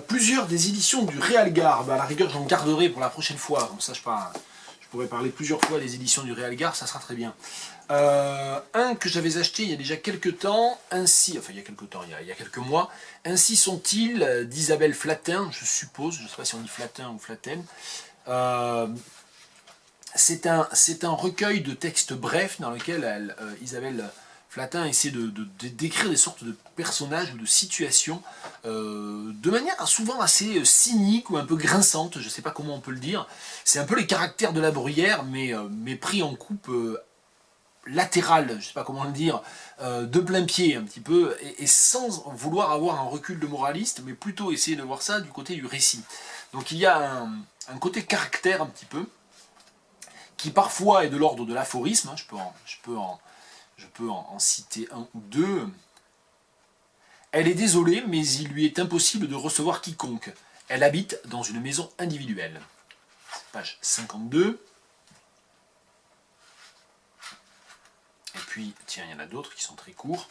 Plusieurs des éditions du Realgar. À la rigueur, j'en garderai pour la prochaine fois. Comme ça, je pourrais parler plusieurs fois des éditions du Realgar, ça sera très bien. Un que j'avais acheté il y a déjà quelques temps, il y a quelques mois, Ainsi sont-ils, d'Isabelle Flatin, je suppose, je ne sais pas si on dit Flatin ou Flaten. C'est un recueil de textes brefs dans lequel Isabelle Flatin essaie de décrire des sortes de personnages ou de situations de manière souvent assez cynique ou un peu grinçante, je ne sais pas comment on peut le dire. C'est un peu les caractères de La Bruyère, mais pris en coupe latérale, je ne sais pas comment le dire, de plein pied un petit peu, et sans vouloir avoir un recul de moraliste, mais plutôt essayer de voir ça du côté du récit. Donc il y a un côté caractère un petit peu, qui parfois est de l'ordre de l'aphorisme, hein, je peux en citer un ou deux. Elle est désolée, mais il lui est impossible de recevoir quiconque. Elle habite dans une maison individuelle. Page 52. Et puis, tiens, il y en a d'autres qui sont très courts.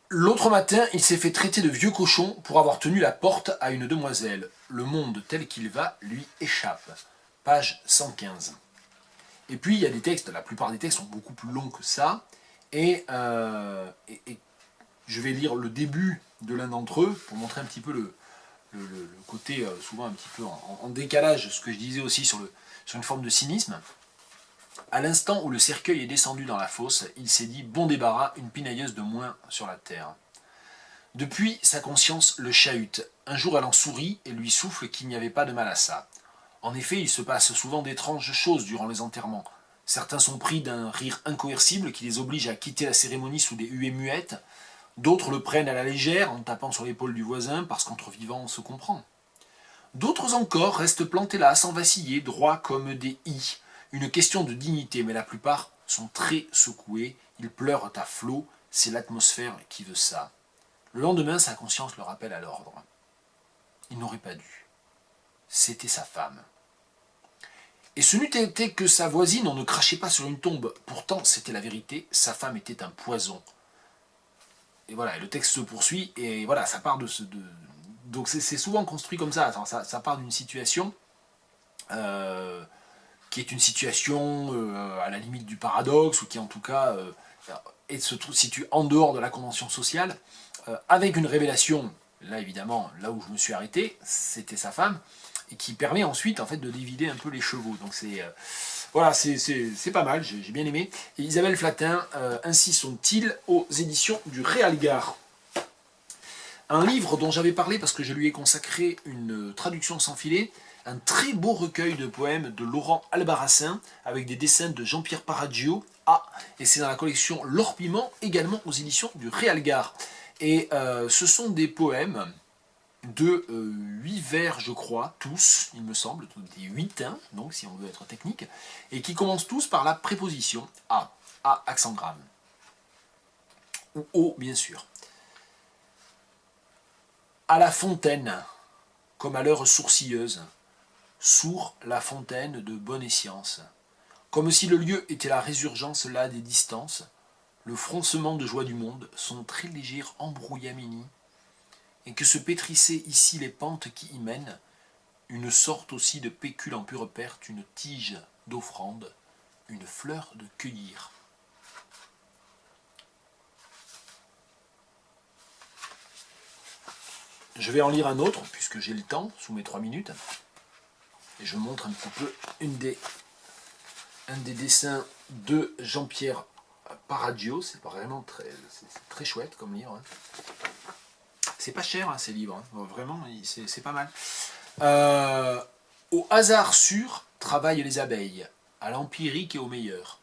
L'autre matin, il s'est fait traiter de vieux cochon pour avoir tenu la porte à une demoiselle. Le monde tel qu'il va lui échappe. Page 115. Et puis, il y a des textes, la plupart des textes sont beaucoup plus longs que ça. Et je vais lire le début de l'un d'entre eux pour montrer un petit peu le côté souvent un petit peu en décalage, ce que je disais aussi sur une forme de cynisme. À l'instant où le cercueil est descendu dans la fosse, il s'est dit « Bon débarras, une pinailleuse de moins sur la terre ». Depuis, sa conscience le chahute. Un jour, elle en sourit et lui souffle qu'il n'y avait pas de mal à ça. En effet, il se passe souvent d'étranges choses durant les enterrements. Certains sont pris d'un rire incoercible qui les oblige à quitter la cérémonie sous des huées muettes. D'autres le prennent à la légère en tapant sur l'épaule du voisin parce qu'entre vivants on se comprend. D'autres encore restent plantés là, sans vaciller, droits comme des i. Une question de dignité, mais la plupart sont très secoués, ils pleurent à flots, c'est l'atmosphère qui veut ça. Le lendemain, sa conscience le rappelle à l'ordre. Il n'aurait pas dû. C'était sa femme. Et ce n'eût été que sa voisine, on ne crachait pas sur une tombe. Pourtant, c'était la vérité, sa femme était un poison. Et voilà, et le texte se poursuit, et voilà, ça part de ce... Donc c'est souvent construit comme ça, ça part d'une situation qui est une situation à la limite du paradoxe, ou qui en tout cas se situe en dehors de la convention sociale, avec une révélation, là évidemment, là où je me suis arrêté, c'était sa femme, et qui permet ensuite en fait de dévider un peu les chevaux. Donc c'est voilà, c'est pas mal, j'ai bien aimé. Et Isabelle Flatin, ainsi sont-ils, aux éditions du Réalgard. Un livre dont j'avais parlé parce que je lui ai consacré une traduction sans filet, un très beau recueil de poèmes de Laurent Albarracin avec des dessins de Jean-Pierre Paraggio. Et c'est dans la collection L'Or Piment, également aux éditions du Réalgard. Et ce sont des poèmes de 8 vers, je crois, tous, il me semble, des 8, hein, donc si on veut être technique, et qui commencent tous par la préposition à accent grave. Ou au, bien sûr. À la fontaine, comme à l'heure sourcilleuse, sourd la fontaine de bonne escience. Comme si le lieu était la résurgence là des distances, le froncement de joie du monde, son très léger embrouillamini, et que se pétrissaient ici les pentes qui y mènent, une sorte aussi de pécule en pure perte, une tige d'offrande, une fleur de cueillir. Je vais en lire un autre, puisque j'ai le temps, sous mes 3 minutes. Et je montre un petit peu un des dessins de Jean-Pierre Paraggio. C'est vraiment très chouette comme livre. C'est pas cher, hein, ces livres. Hein. Vraiment, c'est pas mal. Au hasard sûr travaillent les abeilles, à l'empirique et au meilleur.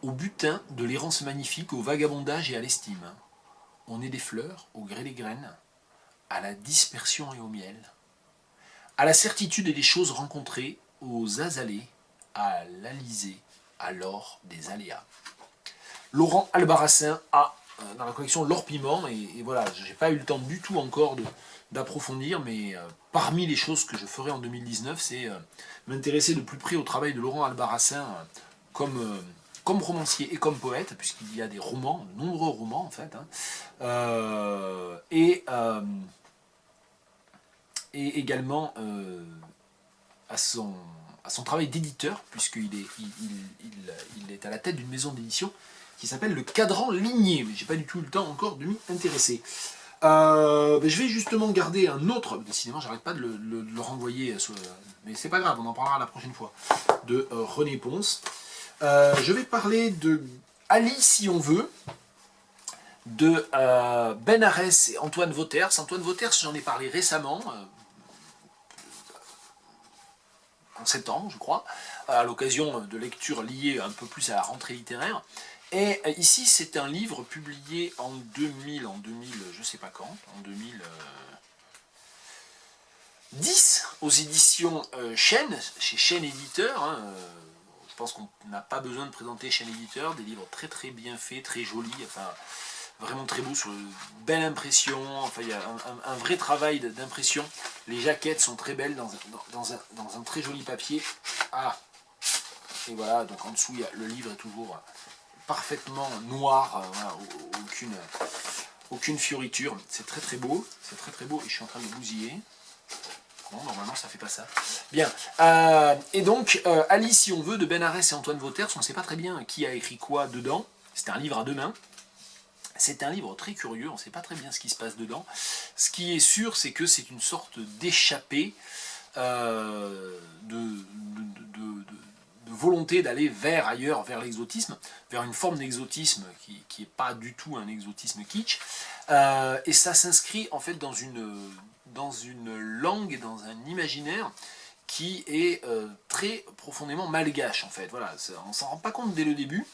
Au butin de l'errance magnifique, au vagabondage et à l'estime. On est des fleurs, au gré des graines, à la dispersion et au miel, à la certitude et des choses rencontrées, aux azalées, à l'alizé, à l'or des aléas. Laurent Albarracin a dans la collection L'Or Piment, et voilà, j'ai pas eu le temps du tout encore d'approfondir, mais parmi les choses que je ferai en 2019, c'est m'intéresser de plus près au travail de Laurent Albarracin comme romancier et comme poète, puisqu'il y a des romans, de nombreux romans en fait, hein, et également à son travail d'éditeur, puisqu'il est à la tête d'une maison d'édition qui s'appelle Le Cadran Ligné, mais j'ai pas du tout eu le temps encore de m'y intéresser. Je vais justement garder un autre, décidément j'arrête pas de le renvoyer, mais c'est pas grave, on en parlera la prochaine fois, de René Ponce. Je vais parler de Ali si on veut, de Ben Arès et Antoine Vauters. Antoine Vauters, j'en ai parlé récemment, en septembre je crois, à l'occasion de lectures liées un peu plus à la rentrée littéraire. Et ici, c'est un livre publié en 2000, je sais pas quand, en 2010, aux éditions Chêne, chez Chêne Éditeur. Hein, je pense qu'on n'a pas besoin de présenter Chêne Éditeur, des livres très très bien faits, très jolis, enfin vraiment très beaux, sur une belle impression, enfin il y a un vrai travail d'impression. Les jaquettes sont très belles dans un très joli papier. Et voilà, donc en dessous, le livre est toujours parfaitement noir, voilà, aucune fioriture, c'est très très beau, et je suis en train de bousiller. Non, normalement ça fait pas ça. Bien, et donc Alice si on veut de Ben Arès et Antoine Vauters, on ne sait pas très bien qui a écrit quoi dedans, c'est un livre à 2 mains, c'est un livre très curieux, on ne sait pas très bien ce qui se passe dedans. Ce qui est sûr, c'est que c'est une sorte d'échappée de volonté d'aller vers ailleurs, vers l'exotisme, vers une forme d'exotisme qui n'est pas du tout un exotisme kitsch, et ça s'inscrit en fait dans une langue, dans un imaginaire qui est très profondément malgache en fait. Voilà, on s'en rend pas compte dès le début,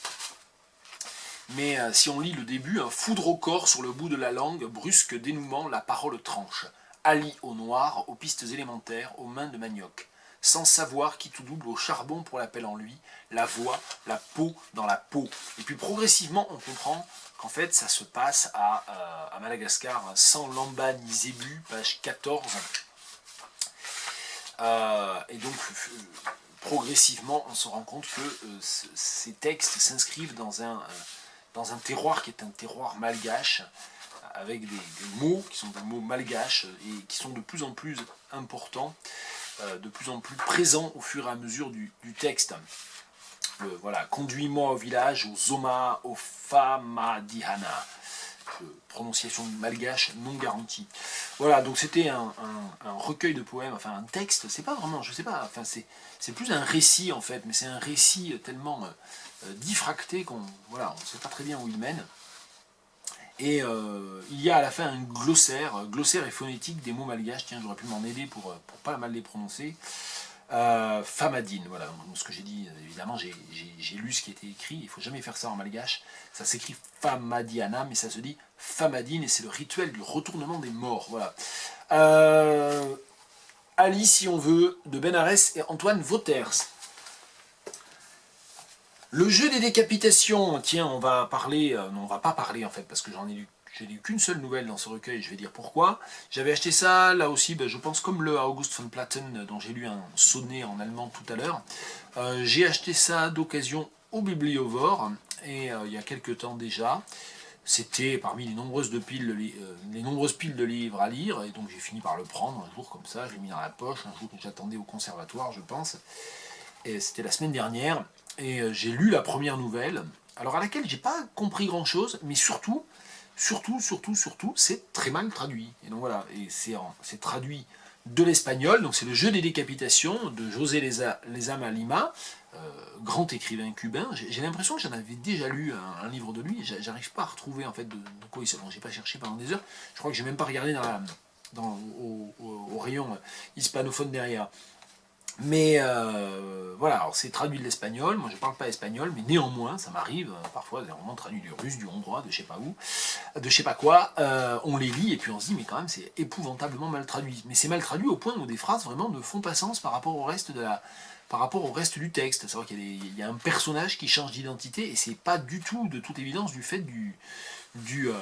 mais si on lit le début, foudre au corps sur le bout de la langue, brusque dénouement, la parole tranche. Ali au noir, aux pistes élémentaires, aux mains de manioc. Sans savoir qui tout double au charbon pour l'appel en lui, la voix, la peau dans la peau. Et puis progressivement, on comprend qu'en fait, ça se passe à Madagascar, hein, sans Lamba ni Zébu, page 14. Et donc, progressivement, on se rend compte que ces textes s'inscrivent dans un terroir qui est un terroir malgache, avec des mots qui sont des mots malgaches et qui sont de plus en plus importants, de plus en plus présents au fur et à mesure du texte. Voilà, conduis-moi au village, au Zoma, au Famadihana. Prononciation malgache non garantie. Voilà, donc c'était un recueil de poèmes, enfin un texte, c'est pas vraiment, je sais pas, enfin c'est plus un récit en fait, mais c'est un récit tellement diffracté qu'on voilà, on ne sait pas très bien où il mène. Et il y a à la fin un glossaire et phonétique des mots malgaches. Tiens, j'aurais pu m'en aider pour pas mal les prononcer. Famadine, voilà, donc, ce que j'ai dit, évidemment, j'ai lu ce qui était écrit, il ne faut jamais faire ça en malgache. Ça s'écrit Famadiana, mais ça se dit Famadine, et c'est le rituel du retournement des morts. Voilà. Ali, si on veut, de Benarès et Antoine Vauters. Le jeu des décapitations, tiens, on va parler, non, on va pas parler en fait, parce que j'ai lu qu'une seule nouvelle dans ce recueil, je vais dire pourquoi. J'avais acheté ça, là aussi, je pense comme le August von Platen, dont j'ai lu un sonnet en allemand tout à l'heure. J'ai acheté ça d'occasion au Bibliovore, et il y a quelques temps déjà. C'était parmi les nombreuses piles de livres à lire, et donc j'ai fini par le prendre un jour comme ça, je l'ai mis dans la poche, un jour que j'attendais au conservatoire, je pense. Et c'était la semaine dernière, et j'ai lu la première nouvelle, alors à laquelle j'ai pas compris grand chose, mais surtout, c'est très mal traduit. Et donc voilà, et c'est traduit de l'espagnol, donc c'est le jeu des décapitations de José Lezama Lima, grand écrivain cubain. J'ai l'impression que j'en avais déjà lu un livre de lui, j'arrive pas à retrouver en fait de quoi il s'agit. J'ai pas cherché pendant des heures, je crois que j'ai même pas regardé au rayon hispanophone derrière. Mais voilà, alors c'est traduit de l'espagnol, moi je parle pas espagnol, mais néanmoins, ça m'arrive, parfois, des romans traduits du russe, du hongrois, de je sais pas où, de je sais pas quoi, on les lit et puis on se dit, mais quand même c'est épouvantablement mal traduit. Mais c'est mal traduit au point où des phrases vraiment ne font pas sens par rapport au reste du texte. C'est vrai qu'il y a un personnage qui change d'identité et c'est pas du tout, de toute évidence, du fait de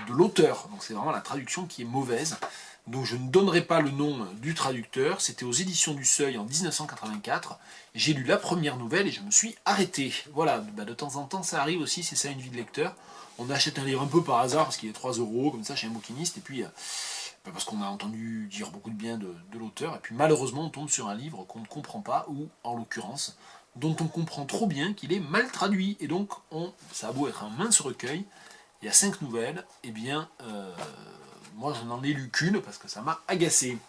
l'auteur. Donc c'est vraiment la traduction qui est mauvaise. Donc je ne donnerai pas le nom du traducteur, c'était aux éditions du Seuil en 1984, j'ai lu la première nouvelle et je me suis arrêté. Voilà, de temps en temps ça arrive aussi, c'est ça une vie de lecteur. On achète un livre un peu par hasard parce qu'il est 3 €, comme ça chez un bouquiniste, et puis parce qu'on a entendu dire beaucoup de bien de l'auteur, et puis malheureusement on tombe sur un livre qu'on ne comprend pas, ou en l'occurrence, dont on comprend trop bien qu'il est mal traduit, et donc ça a beau être un mince recueil, il y a 5 nouvelles, et bien... moi, je n'en ai lu qu'une parce que ça m'a agacé.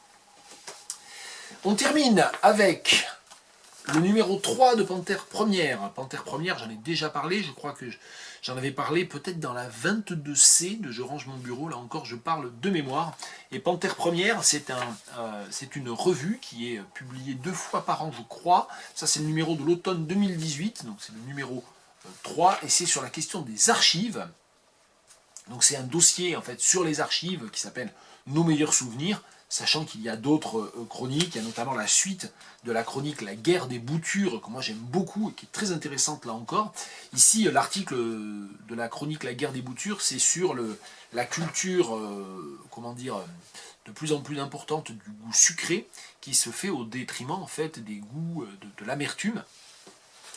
On termine avec le numéro 3 de Panthère Première. Panthère Première, j'en ai déjà parlé, je crois que j'en avais parlé peut-être dans la 22C de Je range mon bureau, là encore je parle de mémoire. Et Panthère Première, c'est une revue qui est publiée 2 fois par an, je crois. Ça, c'est le numéro de l'automne 2018, donc c'est le numéro 3, et c'est sur la question des archives. Donc c'est un dossier en fait sur les archives qui s'appelle Nos meilleurs souvenirs, sachant qu'il y a d'autres chroniques, il y a notamment la suite de la chronique La guerre des boutures, que moi j'aime beaucoup et qui est très intéressante là encore. Ici, l'article de la chronique La guerre des boutures, c'est sur la culture, de plus en plus importante du goût sucré, qui se fait au détriment en fait des goûts de l'amertume.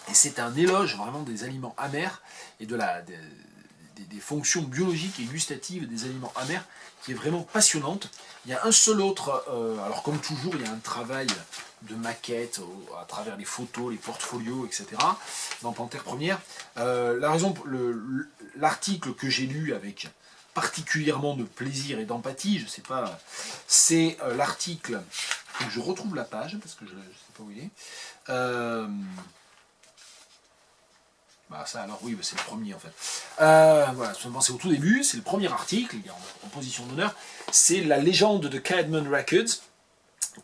Et c'est un éloge vraiment des aliments amers et des fonctions biologiques et gustatives des aliments amers qui est vraiment passionnante. Il y a un seul autre, alors comme toujours, il y a un travail de maquette à travers les photos, les portfolios, etc. dans Panthère Première. L'article que j'ai lu avec particulièrement de plaisir et d'empathie, je sais pas, c'est l'article, faut que je retrouve la page, parce que je ne sais pas où il est. Ça alors oui, c'est le premier en fait. Voilà, c'est au tout début, c'est le premier article, il est en position d'honneur, c'est la légende de Caedmon Records,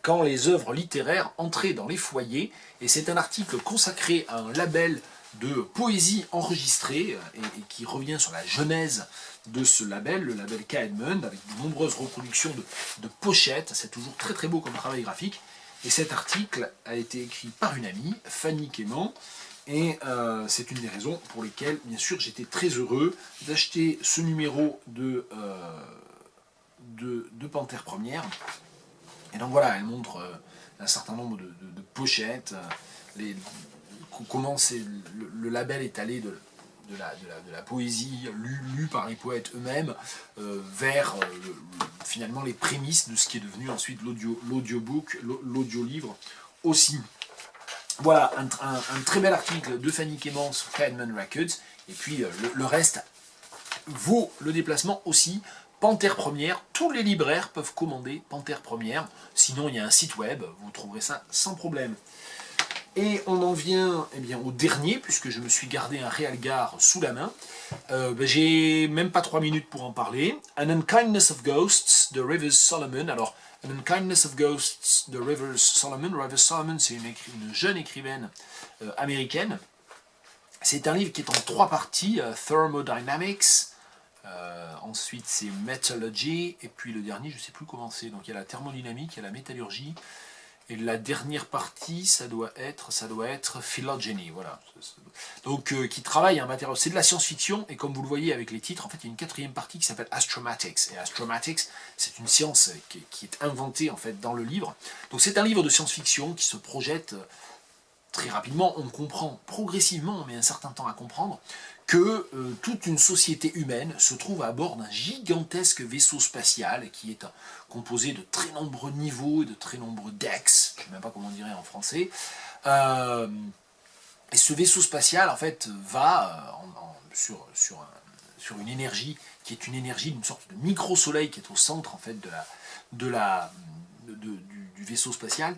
quand les œuvres littéraires entraient dans les foyers, et c'est un article consacré à un label de poésie enregistrée et qui revient sur la genèse de ce label, le label K. Edmund, avec de nombreuses reproductions de pochettes. C'est toujours très très beau comme travail graphique. Et cet article a été écrit par une amie, Fanny Quément, et c'est une des raisons pour lesquelles, bien sûr, j'étais très heureux d'acheter ce numéro de Panthère Première. Et donc voilà, elle montre un certain nombre de pochettes, comment le label est allé de la poésie lue par les poètes eux-mêmes vers finalement les prémices de ce qui est devenu ensuite l'audiobook, l'audio-livre aussi. Voilà, un très bel article de Fanny Quément sur K. Edmund Records, et puis le reste vaut le déplacement aussi. Panthère Première, tous les libraires peuvent commander Panthère Première, sinon il y a un site web, vous trouverez ça sans problème. Et on en vient au dernier, puisque je me suis gardé un Realgar sous la main. J'ai même pas 3 minutes pour en parler. An Unkindness of Ghosts de Rivers Solomon. Alors, An Unkindness of Ghosts de Rivers Solomon. Rivers Solomon, c'est une jeune écrivaine américaine. C'est un livre qui est en 3 parties. Thermodynamics, ensuite c'est Metallurgy, et puis le dernier, je ne sais plus comment c'est. Donc il y a la thermodynamique, il y a la métallurgie. Et la dernière partie, ça doit être Phylogeny, voilà. Donc, qui travaille un matériau, c'est de la science-fiction, et comme vous le voyez avec les titres, en fait, il y a une 4e partie qui s'appelle Astromatics. Et Astromatics, c'est une science qui est inventée, en fait, dans le livre. Donc, c'est un livre de science-fiction qui se projette très rapidement. On comprend progressivement, on met un certain temps à comprendre, que toute une société humaine se trouve à bord d'un gigantesque vaisseau spatial qui est composé de très nombreux niveaux et de très nombreux decks, je ne sais même pas comment on dirait en français. Et ce vaisseau spatial, en fait, va sur une énergie qui est une énergie d'une sorte de micro-soleil qui est au centre, en fait, du vaisseau spatial.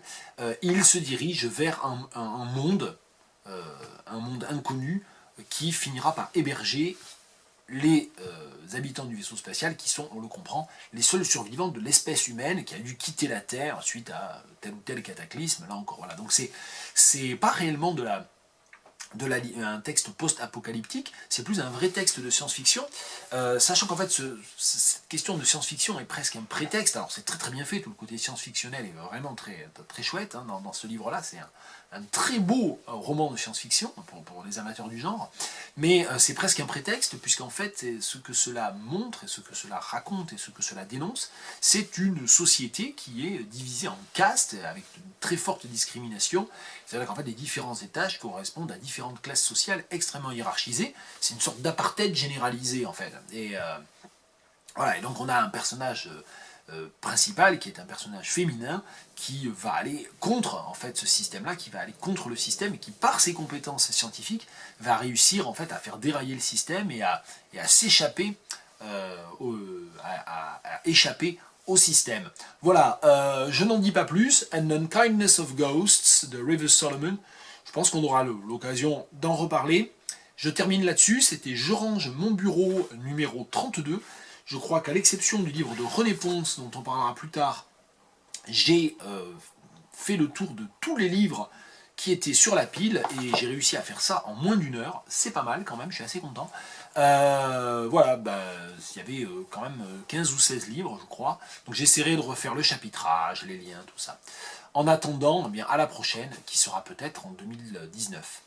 Il se dirige vers un monde inconnu, qui finira par héberger les habitants du vaisseau spatial, qui sont, on le comprend, les seuls survivants de l'espèce humaine qui a dû quitter la Terre suite à tel ou tel cataclysme. Là encore, voilà. Donc c'est pas réellement un texte post-apocalyptique, c'est plus un vrai texte de science-fiction, sachant qu'en fait cette question de science-fiction est presque un prétexte. Alors c'est très très bien fait, tout le côté science-fictionnel est vraiment très, très chouette hein, dans ce livre-là. C'est un très beau roman de science-fiction pour les amateurs du genre, mais c'est presque un prétexte, puisqu'en fait ce que cela montre, et ce que cela raconte, et ce que cela dénonce, c'est une société qui est divisée en castes, avec une très forte discrimination. C'est-à-dire qu'en fait les différents étages correspondent à différentes classes sociales extrêmement hiérarchisées. C'est une sorte d'apartheid généralisé en fait. Et voilà, et donc on a un personnage principal qui est un personnage féminin qui va aller contre en fait ce système-là, qui va aller contre le système, et qui par ses compétences scientifiques va réussir en fait à faire dérailler le système et à s'échapper, à échapper au système. Voilà, je n'en dis pas plus. An Unkindness of Ghosts de Rivers Solomon. Je pense qu'on aura l'occasion d'en reparler. Je termine là-dessus. C'était Je range mon bureau numéro 32. Je crois qu'à l'exception du livre de René Ponce, dont on parlera plus tard, j'ai fait le tour de tous les livres qui étaient sur la pile, et j'ai réussi à faire ça en moins d'1 heure. C'est pas mal quand même, je suis assez content. Voilà, il y avait quand même 15 ou 16 livres, je crois. Donc j'essaierai de refaire le chapitrage, les liens, tout ça. En attendant, eh bien, à la prochaine, qui sera peut-être en 2019.